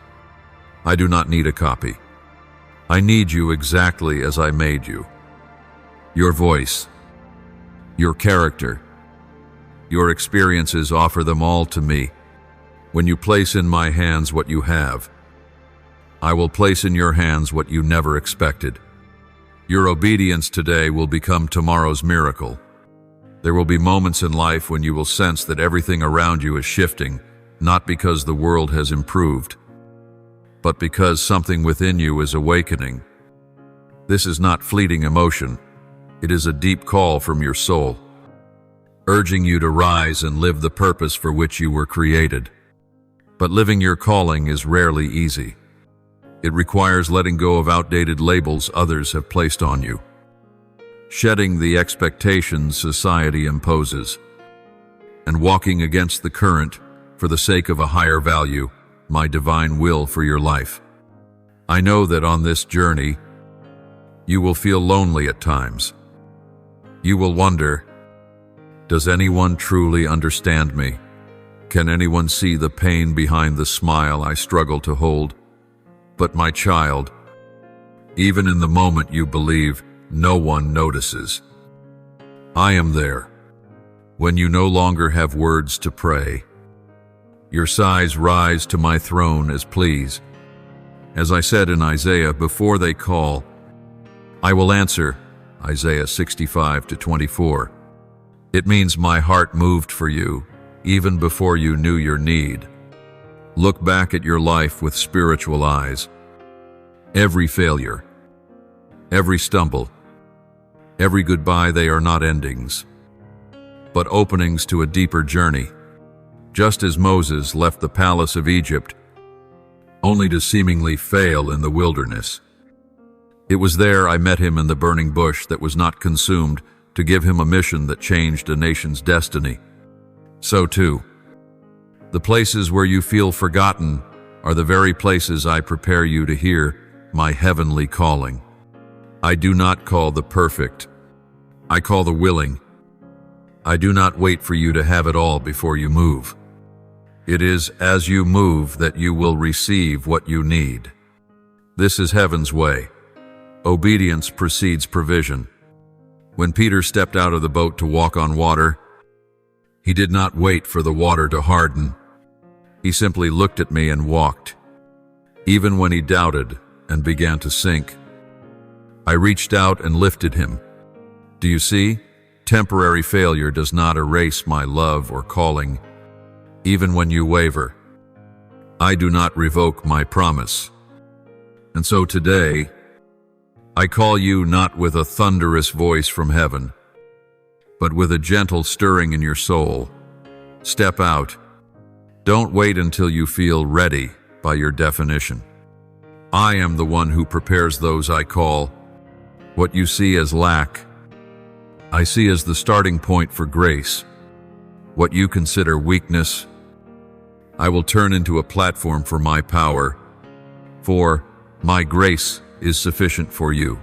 I do not need a copy. I need you exactly as I made you. Your voice, your character, your experiences, offer them all to me. When you place in my hands what you have, I will place in your hands what you never expected. Your obedience today will become tomorrow's miracle. There will be moments in life when you will sense that everything around you is shifting, not because the world has improved, but because something within you is awakening. This is not fleeting emotion. It is a deep call from your soul, urging you to rise and live the purpose for which you were created. But living your calling is rarely easy. It requires letting go of outdated labels others have placed on you, shedding the expectations society imposes, and walking against the current for the sake of a higher value, my divine will for your life. I know that on this journey, you will feel lonely at times. You will wonder, does anyone truly understand me? Can anyone see the pain behind the smile I struggle to hold? But my child, even in the moment you believe no one notices, I am there. When you no longer have words to pray, your sighs rise to my throne as pleas. As I said in Isaiah, before they call, I will answer, Isaiah 65:24. It means my heart moved for you, even before you knew your need. Look back at your life with spiritual eyes. Every failure, every stumble, every goodbye, they are not endings, but openings to a deeper journey. Just as Moses left the palace of Egypt, only to seemingly fail in the wilderness. It was there I met him in the burning bush that was not consumed, to give him a mission that changed a nation's destiny. So too, the places where you feel forgotten are the very places I prepare you to hear my heavenly calling. I do not call the perfect, I call the willing. I do not wait for you to have it all before you move. It is as you move that you will receive what you need. This is heaven's way. Obedience precedes provision. When Peter stepped out of the boat to walk on water, he did not wait for the water to harden. He simply looked at me and walked. Even when he doubted and began to sink, I reached out and lifted him. Do you see? Temporary failure does not erase my love or calling. Even when you waver, I do not revoke my promise. And so today, I call you not with a thunderous voice from heaven, but with a gentle stirring in your soul. Step out. Don't wait until you feel ready by your definition. I am the one who prepares those I call. What you see as lack, I see as the starting point for grace. What you consider weakness, I will turn into a platform for my power. For my grace is sufficient for you.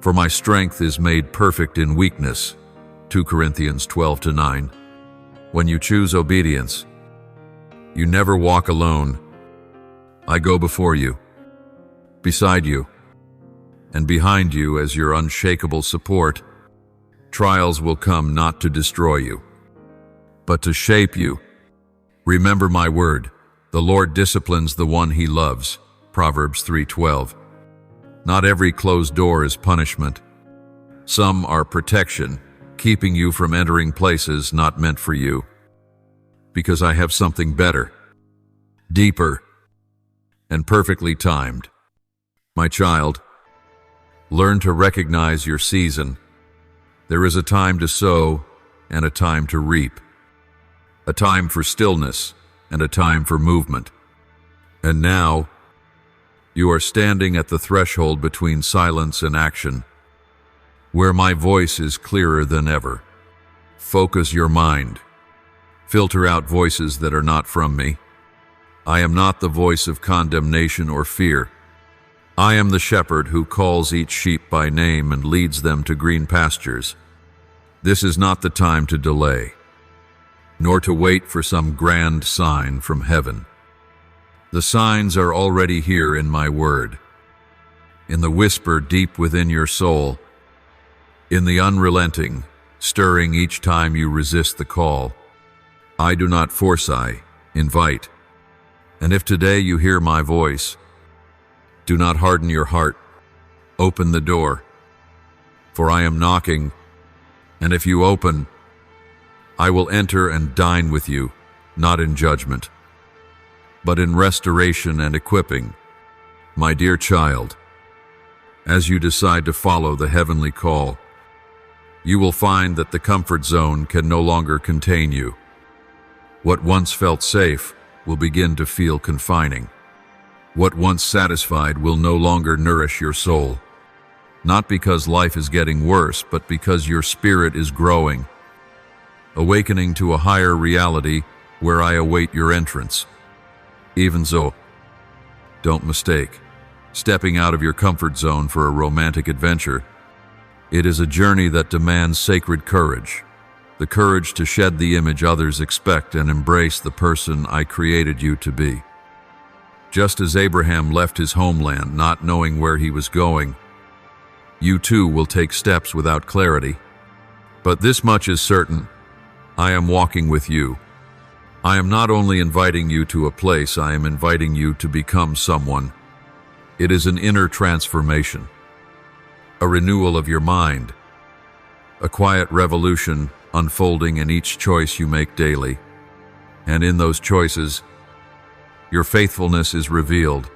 For my strength is made perfect in weakness. 2 Corinthians 12:9. When you choose obedience, you never walk alone. I go before you, beside you, and behind you as your unshakable support. Trials will come not to destroy you, but to shape you. Remember my word, the Lord disciplines the one he loves. Proverbs 3:12. Not every closed door is punishment. Some are protection, keeping you from entering places not meant for you. Because I have something better, deeper, and perfectly timed. My child, learn to recognize your season. There is a time to sow and a time to reap. A time for stillness and a time for movement. And now, you are standing at the threshold between silence and action, where my voice is clearer than ever. Focus your mind. Filter out voices that are not from me. I am not the voice of condemnation or fear. I am the shepherd who calls each sheep by name and leads them to green pastures. This is not the time to delay, nor to wait for some grand sign from heaven. The signs are already here in my word, in the whisper deep within your soul, in the unrelenting, stirring each time you resist the call. I do not force, I invite. And if today you hear my voice, do not harden your heart. Open the door, for I am knocking, and if you open, I will enter and dine with you, not in judgment, but in restoration and equipping. My dear child, as you decide to follow the heavenly call, you will find that the comfort zone can no longer contain you. What once felt safe will begin to feel confining. What once satisfied will no longer nourish your soul. Not because life is getting worse, but because your spirit is growing, awakening to a higher reality where I await your entrance. Even so, don't mistake stepping out of your comfort zone for a romantic adventure. It is a journey that demands sacred courage, the courage to shed the image others expect and embrace the person I created you to be. Just as Abraham left his homeland not knowing where he was going, you too will take steps without clarity. But this much is certain: I am walking with you. I am not only inviting you to a place, I am inviting you to become someone. It is an inner transformation, a renewal of your mind, a quiet revolution unfolding in each choice you make daily. And in those choices, your faithfulness is revealed.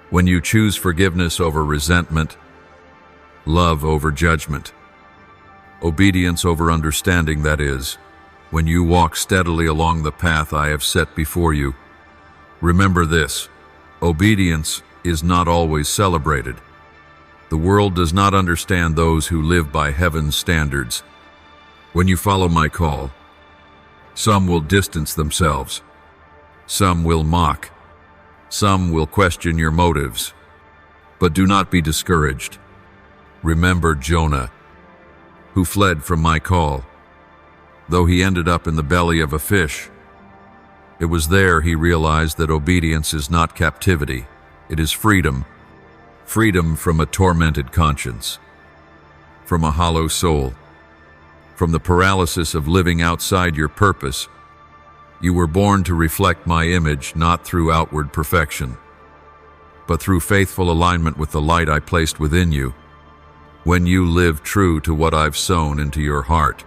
When you choose forgiveness over resentment, love over judgment, obedience over understanding, that is, when you walk steadily along the path I have set before you, remember this: obedience is not always celebrated. The world does not understand those who live by heaven's standards. When you follow my call, some will distance themselves. Some will mock. Some will question your motives. But do not be discouraged. Remember Jonah, who fled from my call. Though he ended up in the belly of a fish, it was there he realized that obedience is not captivity. It is freedom. Freedom from a tormented conscience, from a hollow soul, from the paralysis of living outside your purpose. You were born to reflect my image, not through outward perfection, but through faithful alignment with the light I placed within you. When you live true to what I've sown into your heart,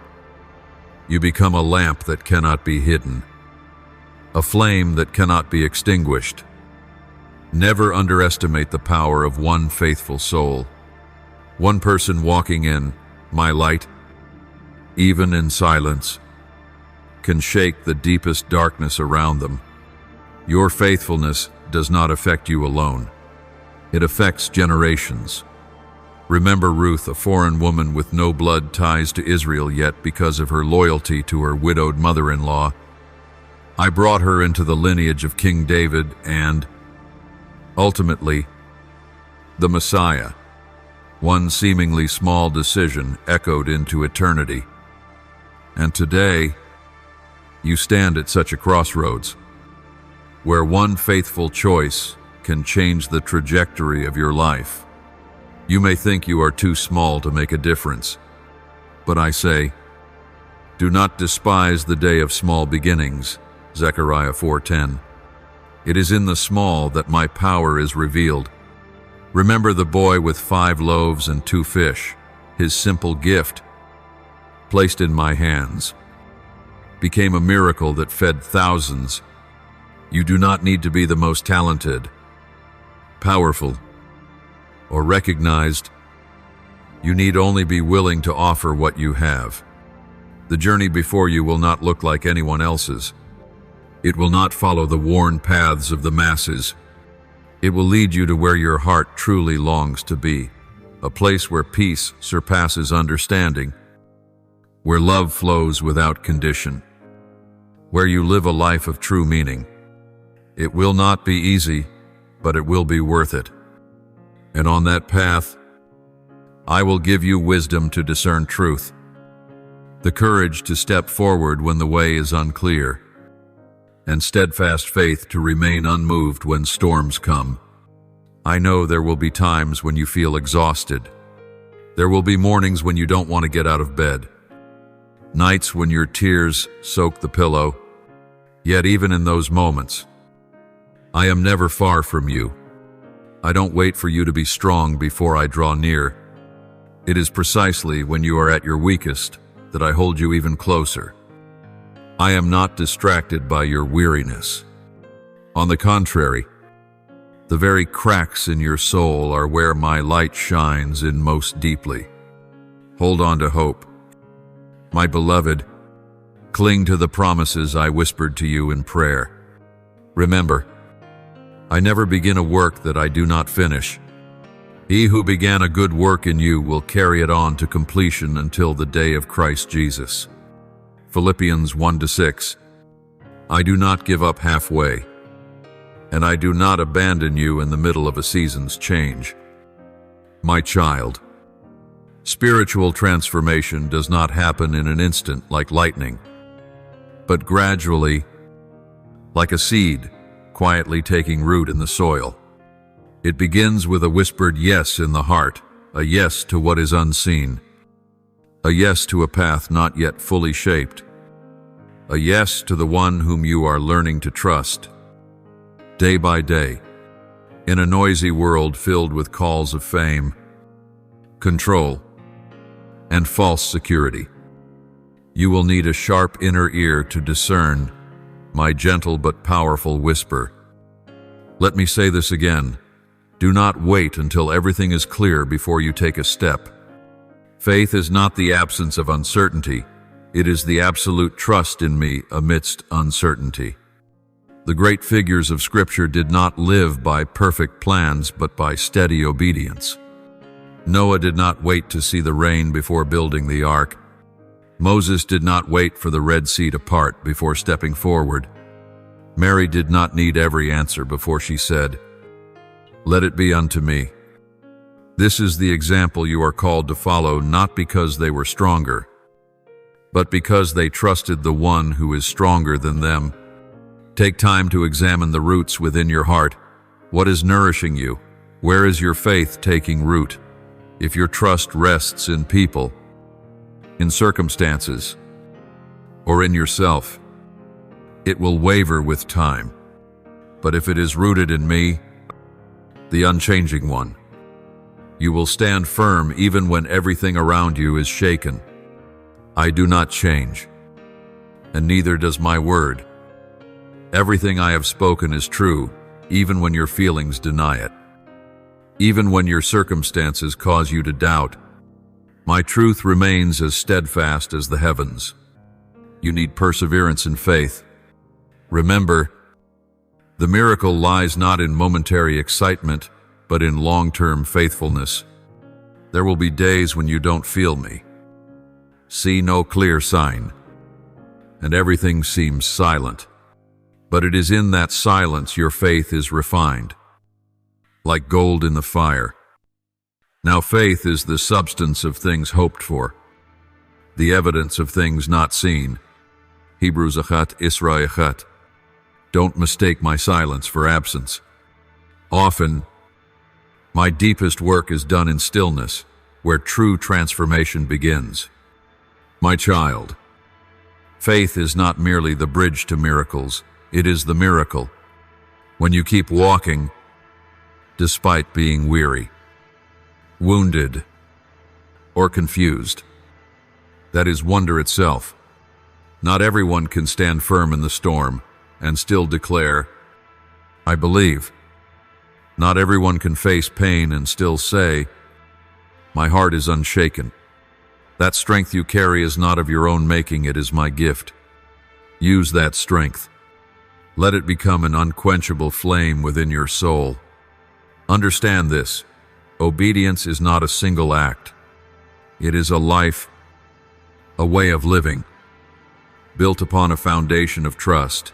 you become a lamp that cannot be hidden, a flame that cannot be extinguished. Never underestimate the power of one faithful soul. One person walking in my light, even in silence, can shake the deepest darkness around them. Your faithfulness does not affect you alone. It affects generations. Remember Ruth, a foreign woman with no blood ties to Israel, yet because of her loyalty to her widowed mother-in-law, I brought her into the lineage of King David and, ultimately, the Messiah. One seemingly small decision echoed into eternity. And today, you stand at such a crossroads, where one faithful choice can change the trajectory of your life. You may think you are too small to make a difference, but I say, do not despise the day of small beginnings, Zechariah 4:10. It is in the small that my power is revealed. Remember the boy with 5 loaves and 2 fish, his simple gift, placed in my hands, became a miracle that fed thousands. You do not need to be the most talented, powerful, or recognized. You need only be willing to offer what you have. The journey before you will not look like anyone else's. It will not follow the worn paths of the masses. It will lead you to where your heart truly longs to be, a place where peace surpasses understanding, where love flows without condition, where you live a life of true meaning. It will not be easy, but it will be worth it. And on that path, I will give you wisdom to discern truth, the courage to step forward when the way is unclear, and steadfast faith to remain unmoved when storms come. I know there will be times when you feel exhausted. There will be mornings when you don't want to get out of bed, nights when your tears soak the pillow. Yet even in those moments, I am never far from you. I don't wait for you to be strong before I draw near. It is precisely when you are at your weakest that I hold you even closer. I am not distracted by your weariness. On the contrary, the very cracks in your soul are where my light shines in most deeply. Hold on to hope. My beloved, cling to the promises I whispered to you in prayer. Remember, I never begin a work that I do not finish. He who began a good work in you will carry it on to completion until the day of Christ Jesus. Philippians 1-6. I do not give up halfway, and I do not abandon you in the middle of a season's change. My child, spiritual transformation does not happen in an instant like lightning, but gradually, like a seed, quietly taking root in the soil. It begins with a whispered yes in the heart, a yes to what is unseen, a yes to a path not yet fully shaped, a yes to the one whom you are learning to trust. Day by day, in a noisy world filled with calls of fame, control, and false security, you will need a sharp inner ear to discern my gentle but powerful whisper. Let me say this again. Do not wait until everything is clear before you take a step. Faith is not the absence of uncertainty. It is the absolute trust in me amidst uncertainty. The great figures of Scripture did not live by perfect plans, but by steady obedience. Noah did not wait to see the rain before building the ark. Moses did not wait for the Red Sea to part before stepping forward. Mary did not need every answer before she said, "Let it be unto me." This is the example you are called to follow, not because they were stronger, but because they trusted the one who is stronger than them. Take time to examine the roots within your heart. What is nourishing you? Where is your faith taking root? If your trust rests in people, in circumstances, or in yourself, it will waver with time. But if it is rooted in me, the unchanging one, you will stand firm even when everything around you is shaken. I do not change, and neither does my word. Everything I have spoken is true, even when your feelings deny it. Even when your circumstances cause you to doubt, my truth remains as steadfast as the heavens. You need perseverance and faith. Remember, the miracle lies not in momentary excitement, but in long-term faithfulness. There will be days when you don't feel me, see no clear sign, and everything seems silent. But it is in that silence your faith is refined, like gold in the fire. Now faith is the substance of things hoped for, the evidence of things not seen. Hebrews 1, Isra 1. Don't mistake my silence for absence. Often, my deepest work is done in stillness, where true transformation begins. My child, faith is not merely the bridge to miracles, it is the miracle. When you keep walking, despite being weary, wounded, or confused, that is wonder itself. Not everyone can stand firm in the storm and still declare, "I believe." Not everyone can face pain and still say, "My heart is unshaken." That strength you carry is not of your own making, it is my gift. Use that strength. Let it become an unquenchable flame within your soul. Understand this: obedience is not a single act. It is a life, a way of living, built upon a foundation of trust.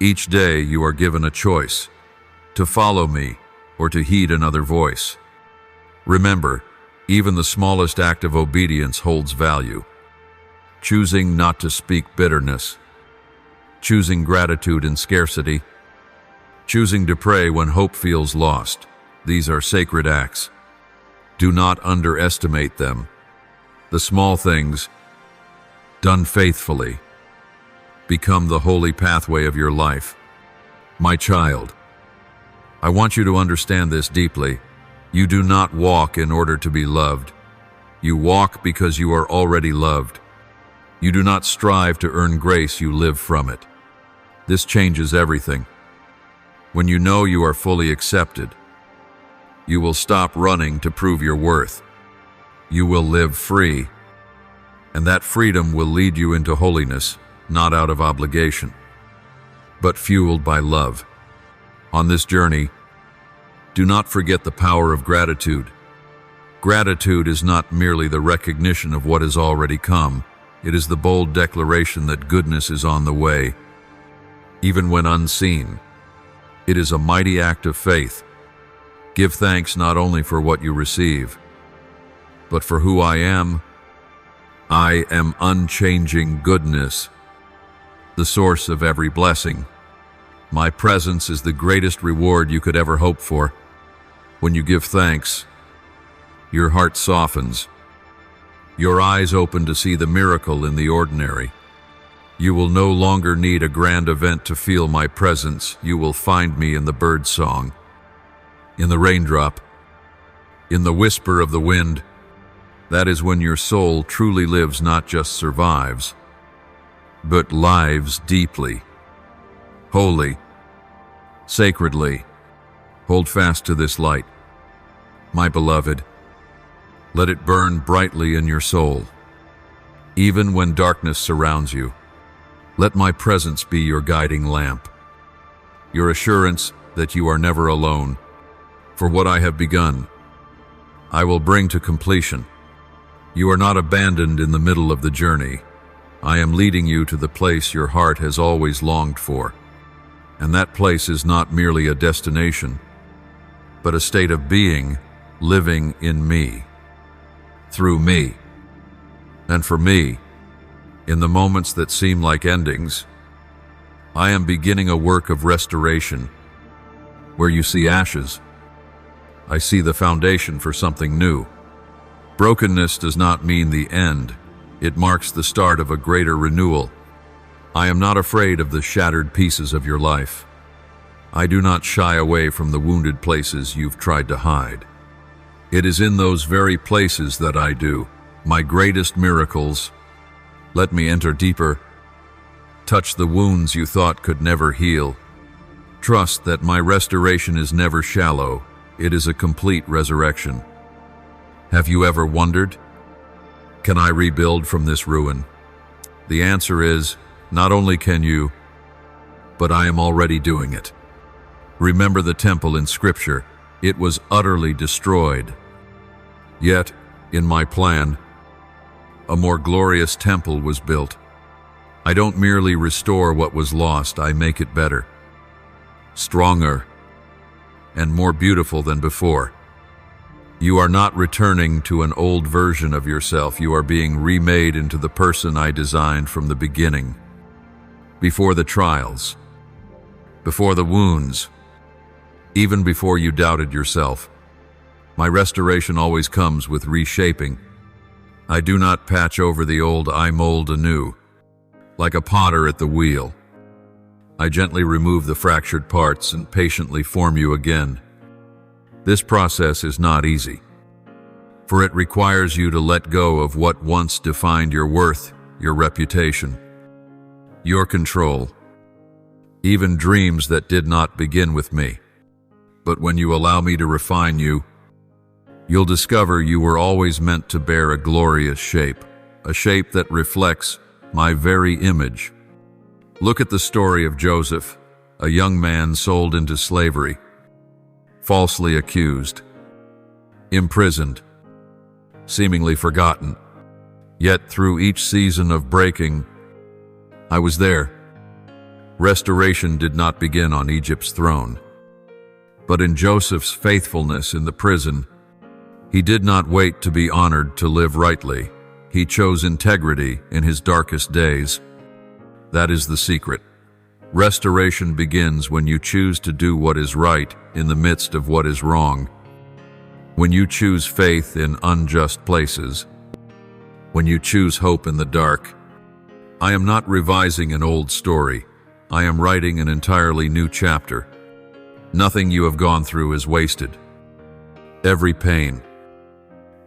Each day you are given a choice, to follow me or to heed another voice. Remember, even the smallest act of obedience holds value. Choosing not to speak bitterness, choosing gratitude in scarcity, choosing to pray when hope feels lost. These are sacred acts. Do not underestimate them. The small things, done faithfully, become the holy pathway of your life. My child, I want you to understand this deeply. You do not walk in order to be loved. You walk because you are already loved. You do not strive to earn grace, you live from it. This changes everything. When you know you are fully accepted, you will stop running to prove your worth. You will live free, and that freedom will lead you into holiness, not out of obligation, but fueled by love. On this journey, do not forget the power of gratitude. Gratitude is not merely the recognition of what has already come. It is the bold declaration that goodness is on the way, even when unseen. It is a mighty act of faith. Give thanks not only for what you receive, but for who I am. I am unchanging goodness, the source of every blessing. My presence is the greatest reward you could ever hope for. When you give thanks, your heart softens. Your eyes open to see the miracle in the ordinary. You will no longer need a grand event to feel my presence. You will find me in the bird song, in the raindrop, in the whisper of the wind. That is when your soul truly lives, not just survives, but lives deeply, wholly, sacredly. Hold fast to this light, my beloved. Let it burn brightly in your soul. Even when darkness surrounds you, let my presence be your guiding lamp, your assurance that you are never alone. For what I have begun, I will bring to completion. You are not abandoned in the middle of the journey. I am leading you to the place your heart has always longed for. And that place is not merely a destination, but a state of being, living in me, through me, and for me. In the moments that seem like endings, I am beginning a work of restoration. Where you see ashes, I see the foundation for something new. Brokenness does not mean the end. It marks the start of a greater renewal. I am not afraid of the shattered pieces of your life. I do not shy away from the wounded places you've tried to hide. It is in those very places that I do my greatest miracles. Let me enter deeper, touch the wounds you thought could never heal. Trust that my restoration is never shallow. It is a complete resurrection. Have you ever wondered, can I rebuild from this ruin? The answer is, not only can you, but I am already doing it. Remember the temple in Scripture. It was utterly destroyed. Yet, in my plan, a more glorious temple was built. I don't merely restore what was lost, I make it better, stronger, and more beautiful than before. You are not returning to an old version of yourself. You are being remade into the person I designed from the beginning. Before the trials, before the wounds, even before you doubted yourself, my restoration always comes with reshaping. I do not patch over the old, I mold anew. Like a potter at the wheel, I gently remove the fractured parts and patiently form you again. This process is not easy, for it requires you to let go of what once defined your worth, your reputation, your control, even dreams that did not begin with me. But when you allow me to refine you, you'll discover you were always meant to bear a glorious shape, a shape that reflects my very image. Look at the story of Joseph, a young man sold into slavery, falsely accused, imprisoned, seemingly forgotten. Yet through each season of breaking, I was there, Restoration did not begin on Egypt's throne, but in Joseph's faithfulness in the prison. He did not wait to be honored to live rightly. He chose integrity in his darkest days. That is the secret. Restoration begins when you choose to do what is right in the midst of what is wrong. When you choose faith in unjust places. When you choose hope in the dark. I am not revising an old story. I am writing an entirely new chapter. Nothing you have gone through is wasted. Every pain,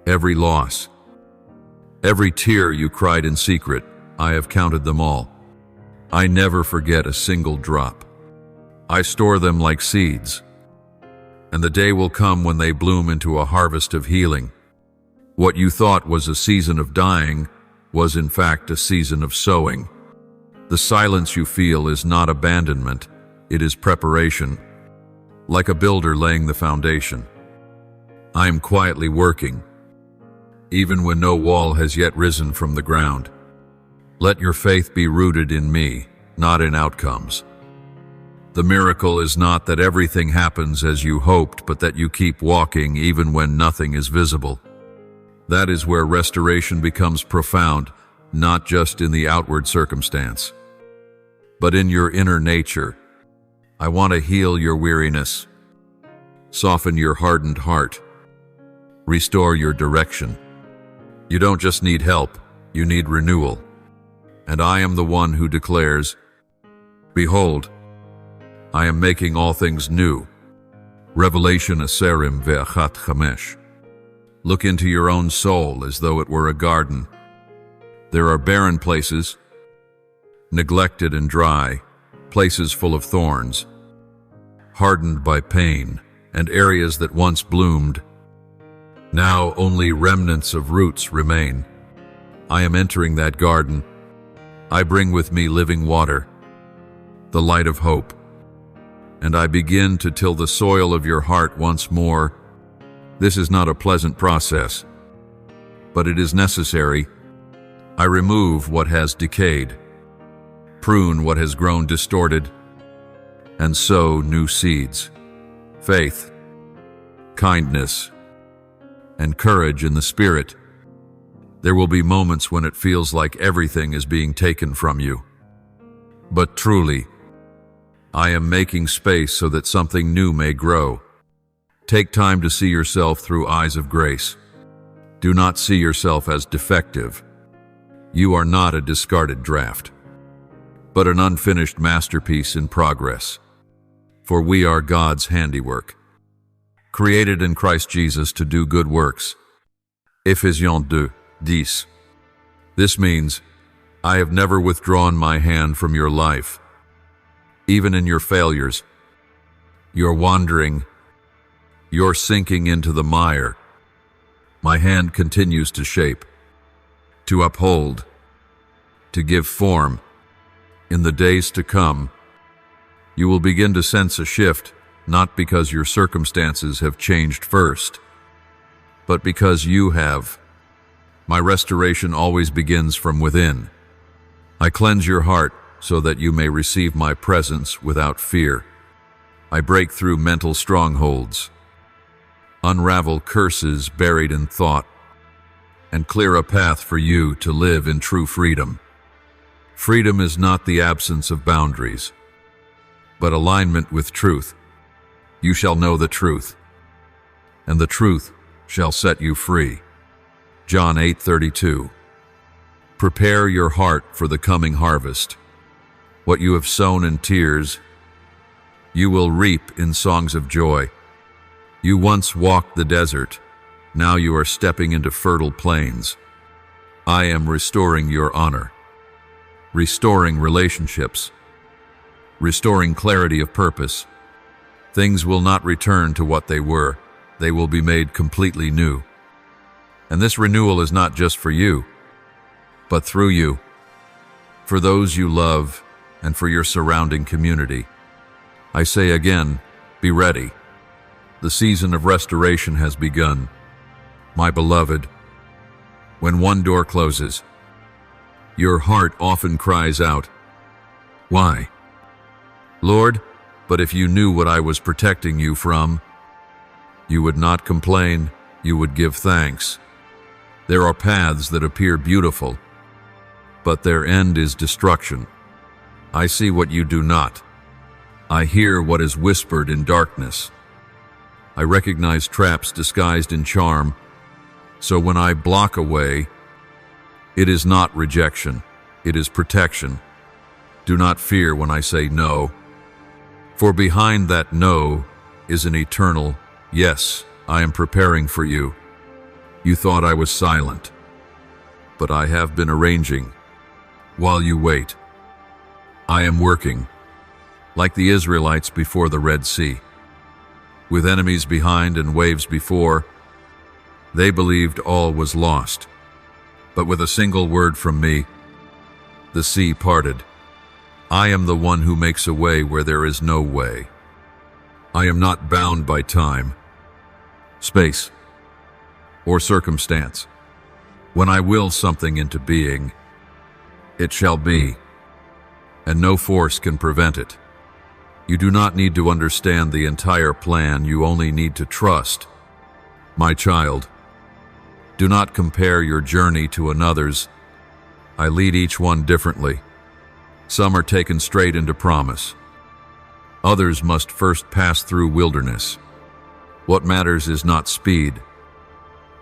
every loss, every tear you cried in secret, I have counted them all. I never forget a single drop. I store them like seeds, and the day will come when they bloom into a harvest of healing. What you thought was a season of dying was in fact a season of sowing. The silence you feel is not abandonment, it is preparation. Like a builder laying the foundation. I am quietly working, even when no wall has yet risen from the ground. Let your faith be rooted in me, not in outcomes. The miracle is not that everything happens as you hoped, but that you keep walking even when nothing is visible. That is where restoration becomes profound, not just in the outward circumstance, but in your inner nature. I want to heal your weariness, soften your hardened heart, restore your direction. You don't just need help, you need renewal. And I am the one who declares, behold, I am making all things new. Revelation Aserim Ve'achat Chamesh. Look into your own soul as though it were a garden. There are barren places, neglected and dry, places full of thorns, hardened by pain, and areas that once bloomed. Now only remnants of roots remain. I am entering that garden. I bring with me living water, the light of hope, and I begin to till the soil of your heart once more. This is not a pleasant process, but it is necessary. I remove what has decayed, prune what has grown distorted, and sow new seeds, faith, kindness, and courage in the Spirit. There will be moments when it feels like everything is being taken from you. But truly, I am making space so that something new may grow. Take time to see yourself through eyes of grace. Do not see yourself as defective. You are not a discarded draft, but an unfinished masterpiece in progress. For we are God's handiwork, created in Christ Jesus to do good works. Ephesians 2:10. This means, I have never withdrawn my hand from your life. Even in your failures, your wandering, your sinking into the mire, my hand continues to shape, to uphold, to give form. In the days to come, you will begin to sense a shift, not because your circumstances have changed first, but because you have. My restoration always begins from within. I cleanse your heart so that you may receive my presence without fear. I break through mental strongholds, unravel curses buried in thought, and clear a path for you to live in true freedom. Freedom is not the absence of boundaries, but alignment with truth. You shall know the truth, and the truth shall set you free. John 8:32. Prepare your heart for the coming harvest. What you have sown in tears, you will reap in songs of joy. You once walked the desert, now you are stepping into fertile plains. I am restoring your honor, restoring relationships, restoring clarity of purpose. Things will not return to what they were. They will be made completely new. And this renewal is not just for you, but through you, for those you love, and for your surrounding community. I say again, be ready. The season of restoration has begun. My beloved, when one door closes, your heart often cries out, why? Lord, but if you knew what I was protecting you from, you would not complain, you would give thanks. There are paths that appear beautiful, but their end is destruction. I see what you do not. I hear what is whispered in darkness. I recognize traps disguised in charm, so when I block away, it is not rejection, it is protection. Do not fear when I say no, for behind that no is an eternal yes. I am preparing for you. You thought I was silent, but I have been arranging. While you wait, I am working, like the Israelites before the Red Sea. With enemies behind and waves before, they believed all was lost. But with a single word from me, the sea parted. I am the one who makes a way where there is no way. I am not bound by time, space, or circumstance. When I will something into being, it shall be, and no force can prevent it. You do not need to understand the entire plan, you only need to trust. My child, do not compare your journey to another's. I lead each one differently. Some are taken straight into promise. Others must first pass through wilderness. What matters is not speed,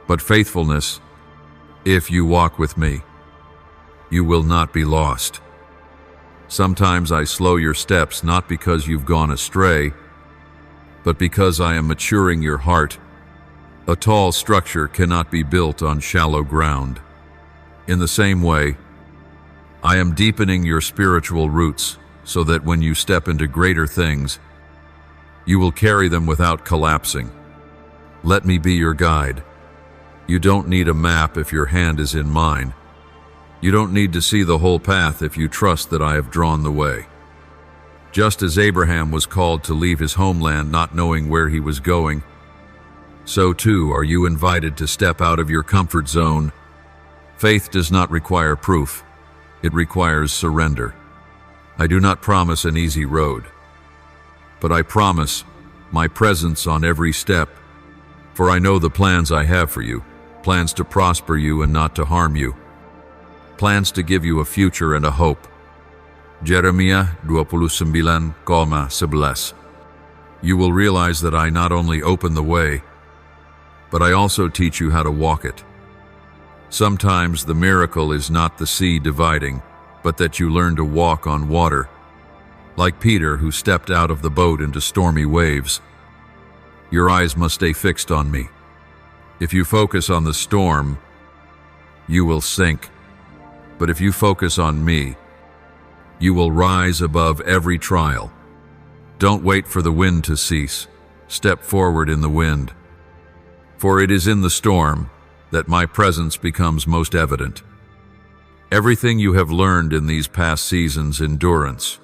but faithfulness. If you walk with me, you will not be lost. Sometimes I slow your steps not because you've gone astray, but because I am maturing your heart. A tall structure cannot be built on shallow ground. In the same way, I am deepening your spiritual roots so that when you step into greater things, you will carry them without collapsing. Let me be your guide. You don't need a map if your hand is in mine. You don't need to see the whole path if you trust that I have drawn the way. Just as Abraham was called to leave his homeland not knowing where he was going, so too are you invited to step out of your comfort zone. Faith does not require proof. It requires surrender. I do not promise an easy road, but I promise my presence on every step, for I know the plans I have for you, plans to prosper you and not to harm you, plans to give you a future and a hope. Jeremiah 29:11. You will realize that I not only open the way, but I also teach you how to walk it. Sometimes the miracle is not the sea dividing, but that you learn to walk on water, like Peter who stepped out of the boat into stormy waves. Your eyes must stay fixed on me. If you focus on the storm, you will sink. But if you focus on me, you will rise above every trial. Don't wait for the wind to cease. Step forward in the wind. For it is in the storm that my presence becomes most evident. Everything you have learned in these past seasons, endurance,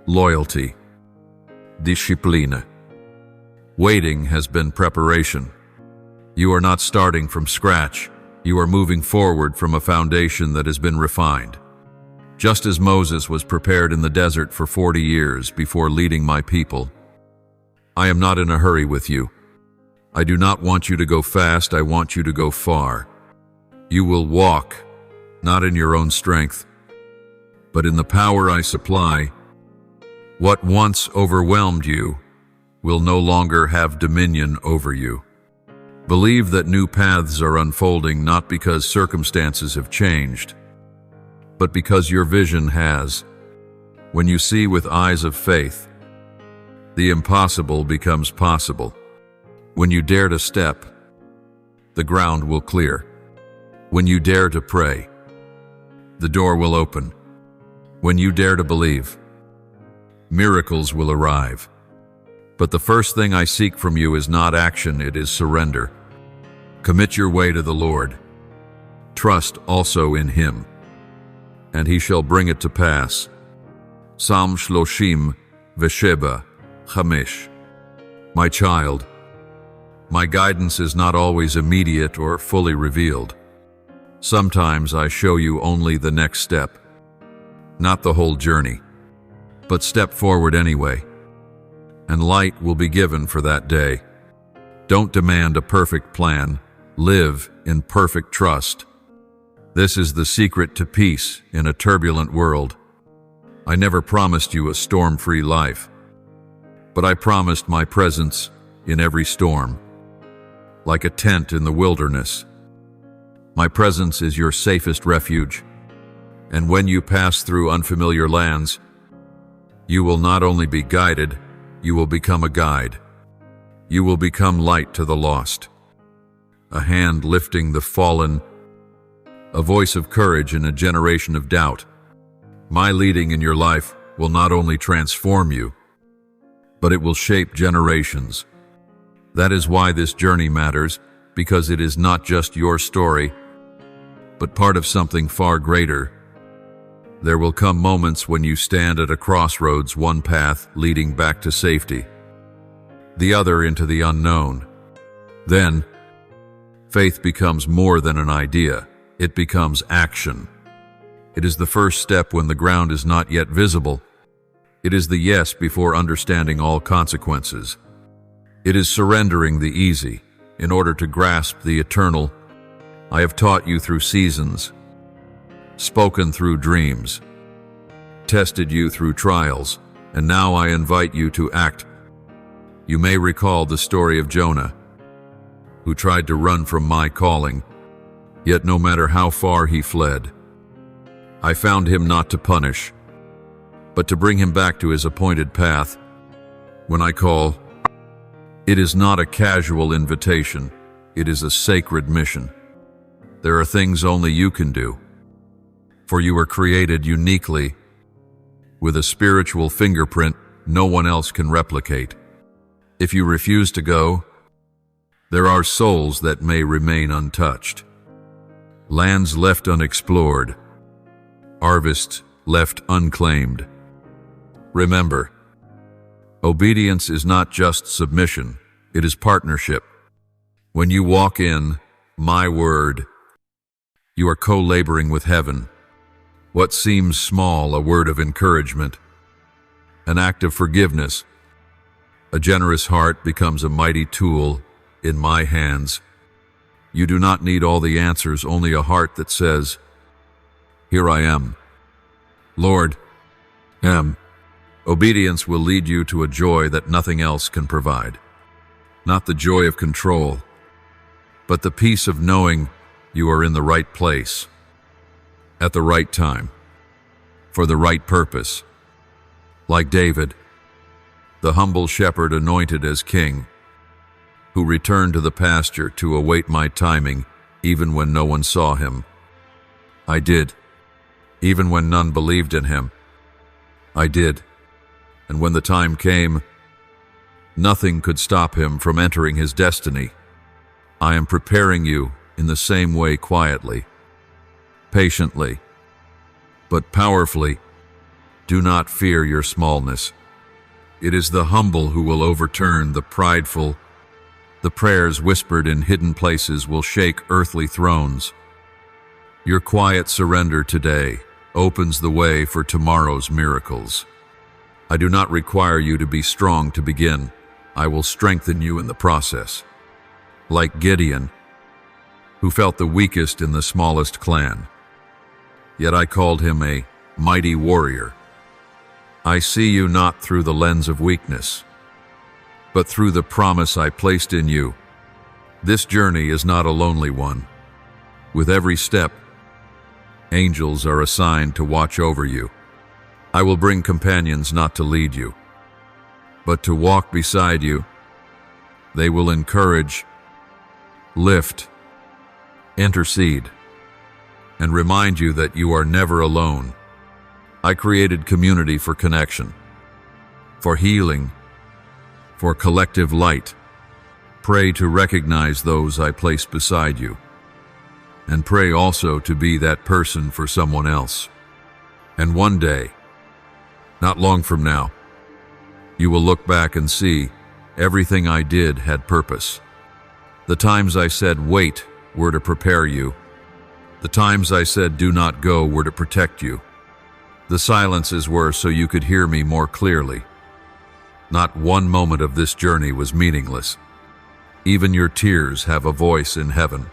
loyalty, disciplina, waiting has been preparation. You are not starting from scratch. You are moving forward from a foundation that has been refined. Just as Moses was prepared in the desert for 40 years before leading my people, I am not in a hurry with you. I do not want you to go fast, I want you to go far. You will walk, not in your own strength, but in the power I supply. What once overwhelmed you will no longer have dominion over you. Believe that new paths are unfolding not because circumstances have changed, but because your vision has. When you see with eyes of faith, the impossible becomes possible. When you dare to step, the ground will clear. When you dare to pray, the door will open. When you dare to believe, miracles will arrive. But the first thing I seek from you is not action, it is surrender. Commit your way to the Lord. Trust also in Him, and He shall bring it to pass. Psalm 30:5. My child, my guidance is not always immediate or fully revealed. Sometimes I show you only the next step, not the whole journey. but step forward anyway, and light will be given for that day. Don't demand a perfect plan. Live in perfect trust. This is the secret to peace in a turbulent world. I never promised you a storm-free life, but I promised my presence in every storm. Like a tent in the wilderness, my presence is your safest refuge. And when you pass through unfamiliar lands, you will not only be guided, you will become a guide. You will become light to the lost, a hand lifting the fallen, a voice of courage in a generation of doubt. My leading in your life will not only transform you, but it will shape generations. That is why this journey matters, because it is not just your story, but part of something far greater. There will come moments when you stand at a crossroads, one path leading back to safety, the other into the unknown. Then, faith becomes more than an idea. It becomes action. It is the first step when the ground is not yet visible. It is the yes before understanding all consequences. It is surrendering the easy in order to grasp the eternal. I have taught you through seasons, spoken through dreams, tested you through trials, and now I invite you to act. You may recall the story of Jonah, who tried to run from my calling, yet no matter how far he fled, I found him not to punish, but to bring him back to his appointed path. When I call, it is not a casual invitation, it is a sacred mission. There are things only you can do, for you were created uniquely, with a spiritual fingerprint no one else can replicate. If you refuse to go, there are souls that may remain untouched, lands left unexplored, harvests left unclaimed. Remember, obedience is not just submission, it is partnership. When you walk in my word, you are co-laboring with heaven. What seems small, a word of encouragement, an act of forgiveness, a generous heart becomes a mighty tool in my hands. You do not need all the answers, only a heart that says, "Here I am, Lord, am." Obedience will lead you to a joy that nothing else can provide. Not the joy of control, but the peace of knowing you are in the right place, at the right time, for the right purpose. Like David, the humble shepherd anointed as king, who returned to the pasture to await my timing, even when no one saw him. I did. Even when none believed in him, I did. And when the time came, nothing could stop him from entering his destiny. I am preparing you in the same way, quietly, patiently, but powerfully. Do not fear your smallness. It is the humble who will overturn the prideful. The prayers whispered in hidden places will shake earthly thrones. Your quiet surrender today opens the way for tomorrow's miracles. I do not require you to be strong to begin. I will strengthen you in the process. Like Gideon, who felt the weakest in the smallest clan, yet I called him a mighty warrior. I see you not through the lens of weakness, but through the promise I placed in you. This journey is not a lonely one. With every step, angels are assigned to watch over you. I will bring companions not to lead you, but to walk beside you. They will encourage, lift, intercede, and remind you that you are never alone. I created community for connection, for healing, for collective light. Pray to recognize those I place beside you, and pray also to be that person for someone else. And one day, not long from now, you will look back and see everything I did had purpose. The times I said wait were to prepare you. The times I said do not go were to protect you. The silences were so you could hear me more clearly. Not one moment of this journey was meaningless. Even your tears have a voice in heaven.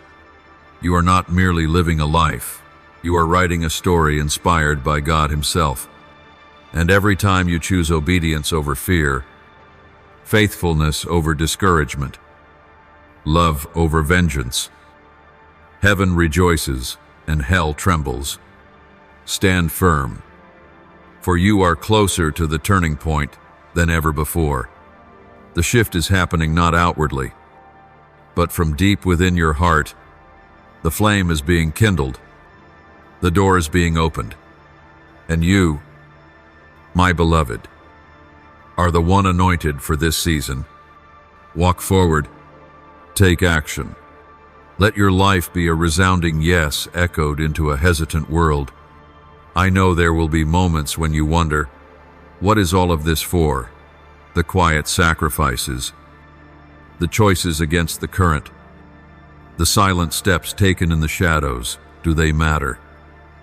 You are not merely living a life. You are writing a story inspired by God Himself. And every time you choose obedience over fear, faithfulness over discouragement, love over vengeance, heaven rejoices and hell trembles. Stand firm, for you are closer to the turning point than ever before. The shift is happening not outwardly, but from deep within your heart. The flame is being kindled, the door is being opened, and you, my beloved, are the one anointed for this season. Walk forward, take action. Let your life be a resounding yes echoed into a hesitant world. I know there will be moments when you wonder, what is all of this for? The quiet sacrifices, the choices against the current, the silent steps taken in the shadows, do they matter?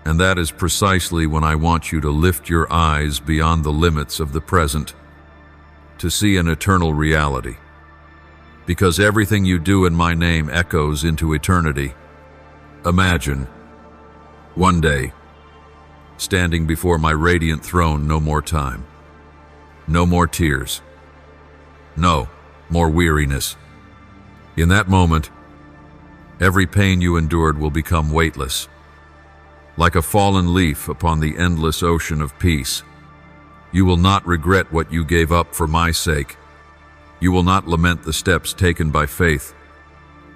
And that is precisely when I want you to lift your eyes beyond the limits of the present, to see an eternal reality. Because everything you do in my name echoes into eternity. Imagine, one day, standing before my radiant throne, no more time, no more tears, no more weariness. In that moment, every pain you endured will become weightless, like a fallen leaf upon the endless ocean of peace. You will not regret what you gave up for my sake. You will not lament the steps taken by faith,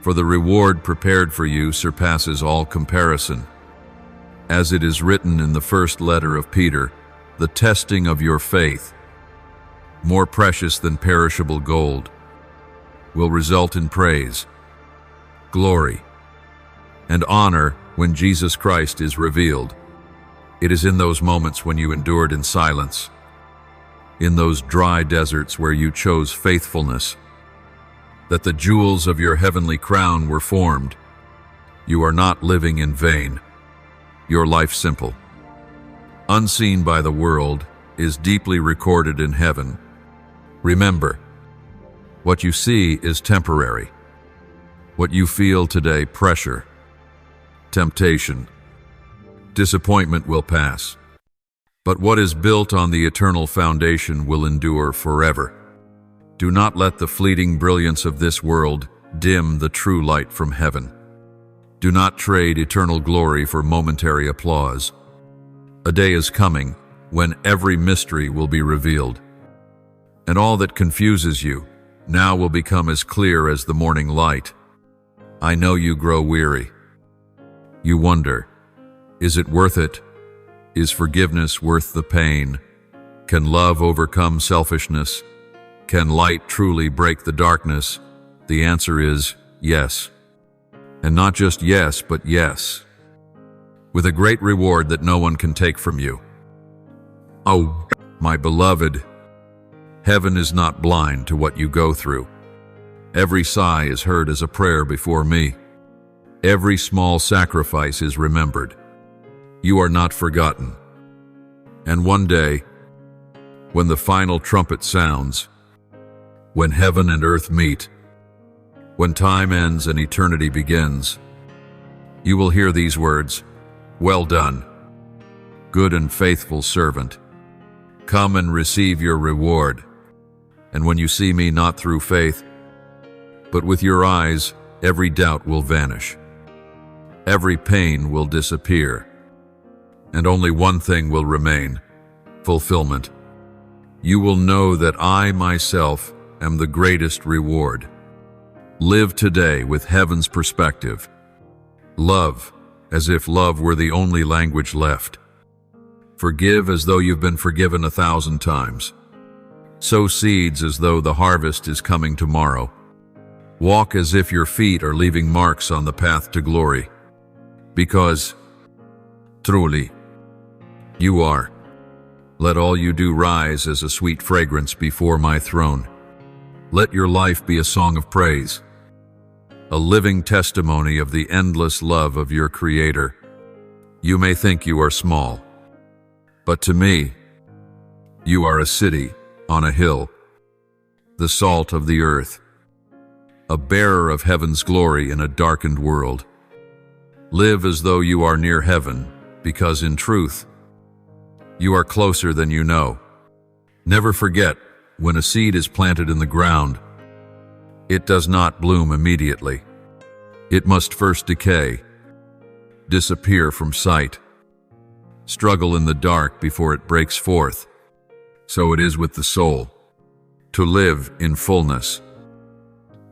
for the reward prepared for you surpasses all comparison. As it is written in the first letter of Peter, the testing of your faith, more precious than perishable gold, will result in praise, glory, and honor when Jesus Christ is revealed. It is in those moments when you endured in silence, in those dry deserts where you chose faithfulness, that the jewels of your heavenly crown were formed. You are not living in vain. Your life simple, unseen by the world, is deeply recorded in heaven. Remember, what you see is temporary. What you feel today, pressure, temptation, disappointment, will pass. But what is built on the eternal foundation will endure forever. Do not let the fleeting brilliance of this world dim the true light from heaven. Do not trade eternal glory for momentary applause. A day is coming when every mystery will be revealed, and all that confuses you now will become as clear as the morning light. I know you grow weary. You wonder, is it worth it? Is forgiveness worth the pain? Can love overcome selfishness? Can light truly break the darkness? The answer is yes. And not just yes, but yes, with a great reward that no one can take from you. Oh, my beloved, heaven is not blind to what you go through. Every sigh is heard as a prayer before me. Every small sacrifice is remembered. You are not forgotten. And one day, when the final trumpet sounds, when heaven and earth meet, when time ends and eternity begins, you will hear these words, "Well done, good and faithful servant. Come and receive your reward." And when you see me not through faith, but with your eyes, every doubt will vanish. Every pain will disappear. And only one thing will remain, fulfillment. You will know that I myself am the greatest reward. Live today with heaven's perspective. Love as if love were the only language left. Forgive as though you've been forgiven 1,000 times. Sow seeds as though the harvest is coming tomorrow. Walk as if your feet are leaving marks on the path to glory. Because, truly, you are. Let all you do rise as a sweet fragrance before my throne. Let your life be a song of praise, a living testimony of the endless love of your Creator. You may think you are small, But to me, you are a city on a hill, the salt of the earth, a bearer of heaven's glory in a darkened world. Live as though you are near heaven, because in truth, you are closer than you know. Never forget, when a seed is planted in the ground, it does not bloom immediately. It must first decay, disappear from sight, struggle in the dark before it breaks forth. So it is with the soul. To live in fullness,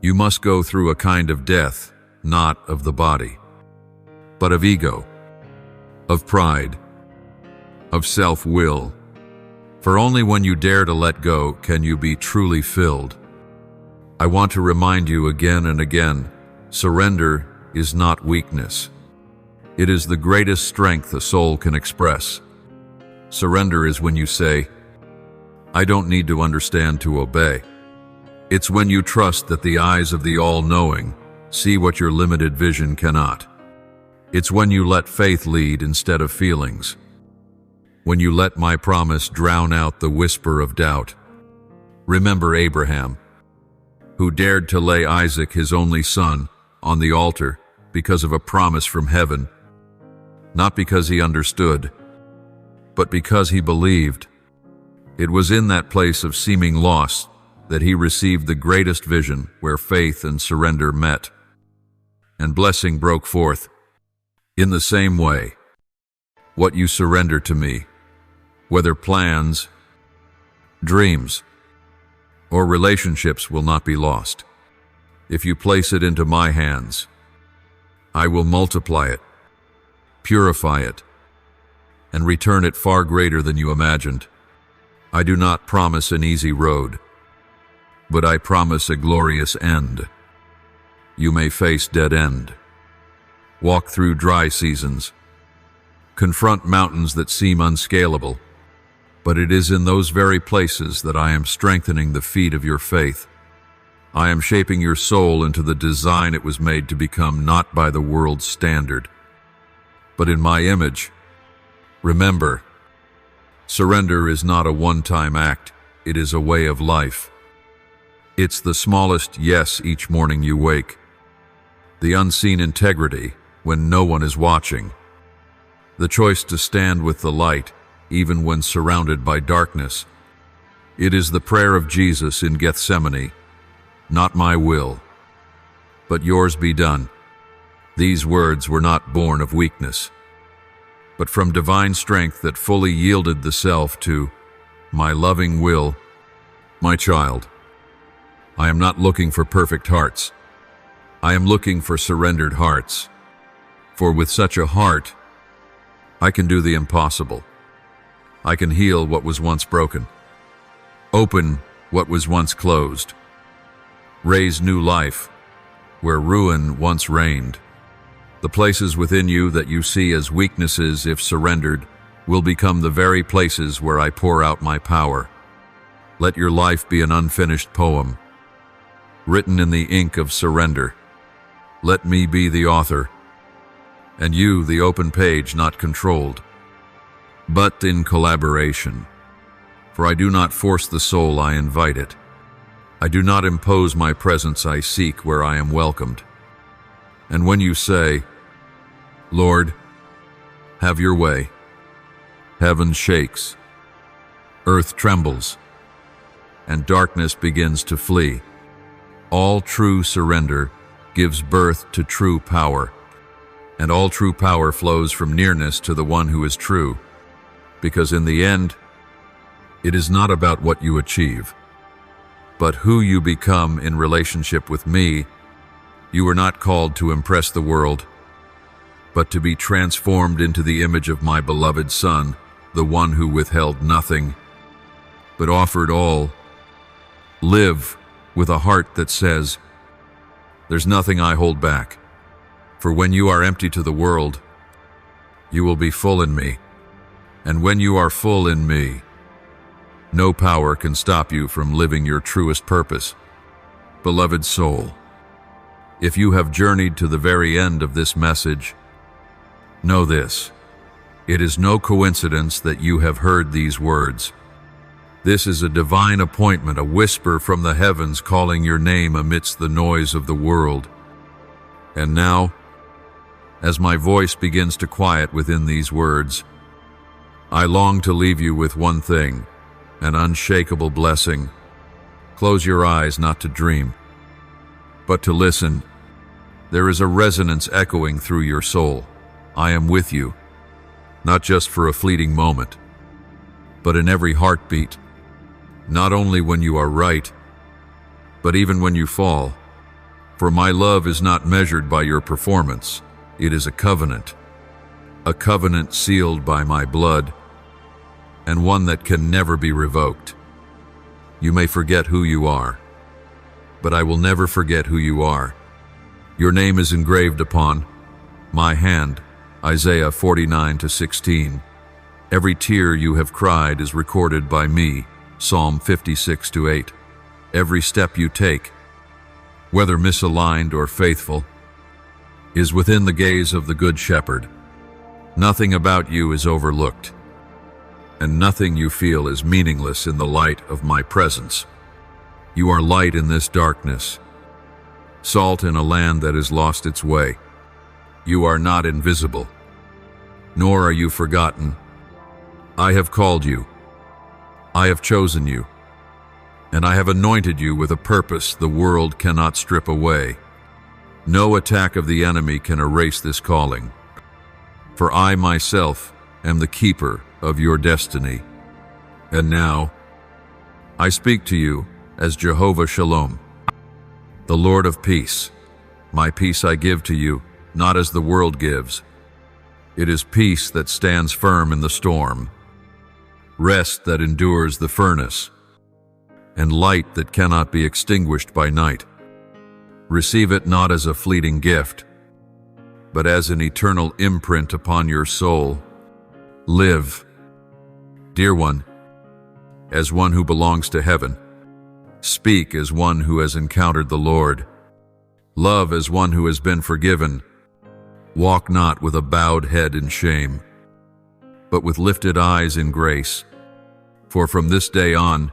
you must go through a kind of death, not of the body, but of ego, of pride, of self-will. For only when you dare to let go can you be truly filled. I want to remind you again and again, surrender is not weakness. It is the greatest strength a soul can express. Surrender is when you say, I don't need to understand to obey. It's when you trust that the eyes of the all-knowing see what your limited vision cannot. It's when you let faith lead instead of feelings. When you let my promise drown out the whisper of doubt. Remember Abraham, who dared to lay Isaac, his only son, on the altar because of a promise from heaven, not because he understood, but because he believed. It was in that place of seeming loss that he received the greatest vision, where faith and surrender met, and blessing broke forth. In the same way, what you surrender to me, whether plans, dreams, or relationships, will not be lost. If you place it into my hands, I will multiply it, purify it, and return it far greater than you imagined. I do not promise an easy road, but I promise a glorious end. You may face dead end, walk through dry seasons, confront mountains that seem unscalable, but it is in those very places that I am strengthening the feet of your faith. I am shaping your soul into the design it was made to become, not by the world's standard, but in my image. Remember, surrender is not a one-time act, it is a way of life. It's the smallest yes each morning you wake, the unseen integrity when no one is watching, the choice to stand with the light even when surrounded by darkness. It is the prayer of Jesus in Gethsemane, not my will, but yours be done. These words were not born of weakness, but from divine strength that fully yielded the self to my loving will. My child, I am not looking for perfect hearts. I am looking for surrendered hearts. For with such a heart, I can do the impossible. I can heal what was once broken, open what was once closed, raise new life where ruin once reigned. The places within you that you see as weaknesses, if surrendered, will become the very places where I pour out my power. Let your life be an unfinished poem, written in the ink of surrender. Let me be the author, and you the open page, not controlled, but in collaboration. For I do not force the soul, I invite it. I do not impose my presence, I seek where I am welcomed. And when you say, Lord, have your way, heaven shakes, earth trembles, and darkness begins to flee. All true surrender gives birth to true power, and all true power flows from nearness to the one who is true, because in the end, it is not about what you achieve, but who you become in relationship with me. You were not called to impress the world, but to be transformed into the image of my beloved Son, the one who withheld nothing, but offered all. Live with a heart that says, there's nothing I hold back. For when you are empty to the world, you will be full in me. And when you are full in me, no power can stop you from living your truest purpose. Beloved soul, if you have journeyed to the very end of this message, know this: It is no coincidence that you have heard these words. This is a divine appointment, a whisper from the heavens calling your name amidst the noise of the world. And now, as my voice begins to quiet within these words, I long to leave you with one thing, an unshakable blessing. Close your eyes not to dream, but to listen. There is a resonance echoing through your soul. I am with you, not just for a fleeting moment, but in every heartbeat, not only when you are right, but even when you fall. For my love is not measured by your performance. It is a covenant sealed by my blood, and one that can never be revoked. You may forget who you are, but I will never forget who you are. Your name is engraved upon my hand, Isaiah 49:16. Every tear you have cried is recorded by me, Psalm 56:8. Every step you take, whether misaligned or faithful, is within the gaze of the Good Shepherd. Nothing about you is overlooked, and nothing you feel is meaningless in the light of my presence. You are light in this darkness, salt in a land that has lost its way. You are not invisible, nor are you forgotten. I have called you, I have chosen you, and I have anointed you with a purpose the world cannot strip away. No attack of the enemy can erase this calling, for I myself am the keeper of your destiny. And now, I speak to you as Jehovah Shalom, the Lord of peace. My peace I give to you, not as the world gives. It is peace that stands firm in the storm, rest that endures the furnace, and light that cannot be extinguished by night. Receive it not as a fleeting gift, but as an eternal imprint upon your soul. Live, dear one, as one who belongs to heaven. Speak as one who has encountered the Lord. Love as one who has been forgiven. Walk not with a bowed head in shame, but with lifted eyes in grace. For from this day on,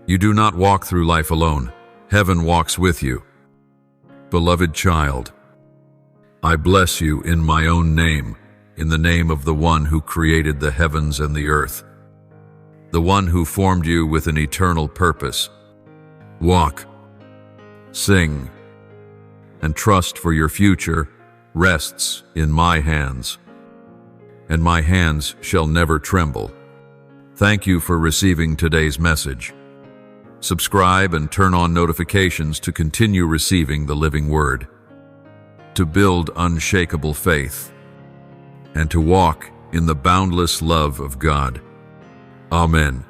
you do not walk through life alone. Heaven walks with you. Beloved child, I bless you in my own name, in the name of the one who created the heavens and the earth, the one who formed you with an eternal purpose. Walk, sing, and trust, for your future rests in my hands, and my hands shall never tremble. Thank you for receiving today's message. Subscribe and turn on notifications to continue receiving the living word, to build unshakable faith, and to walk in the boundless love of God. Amen.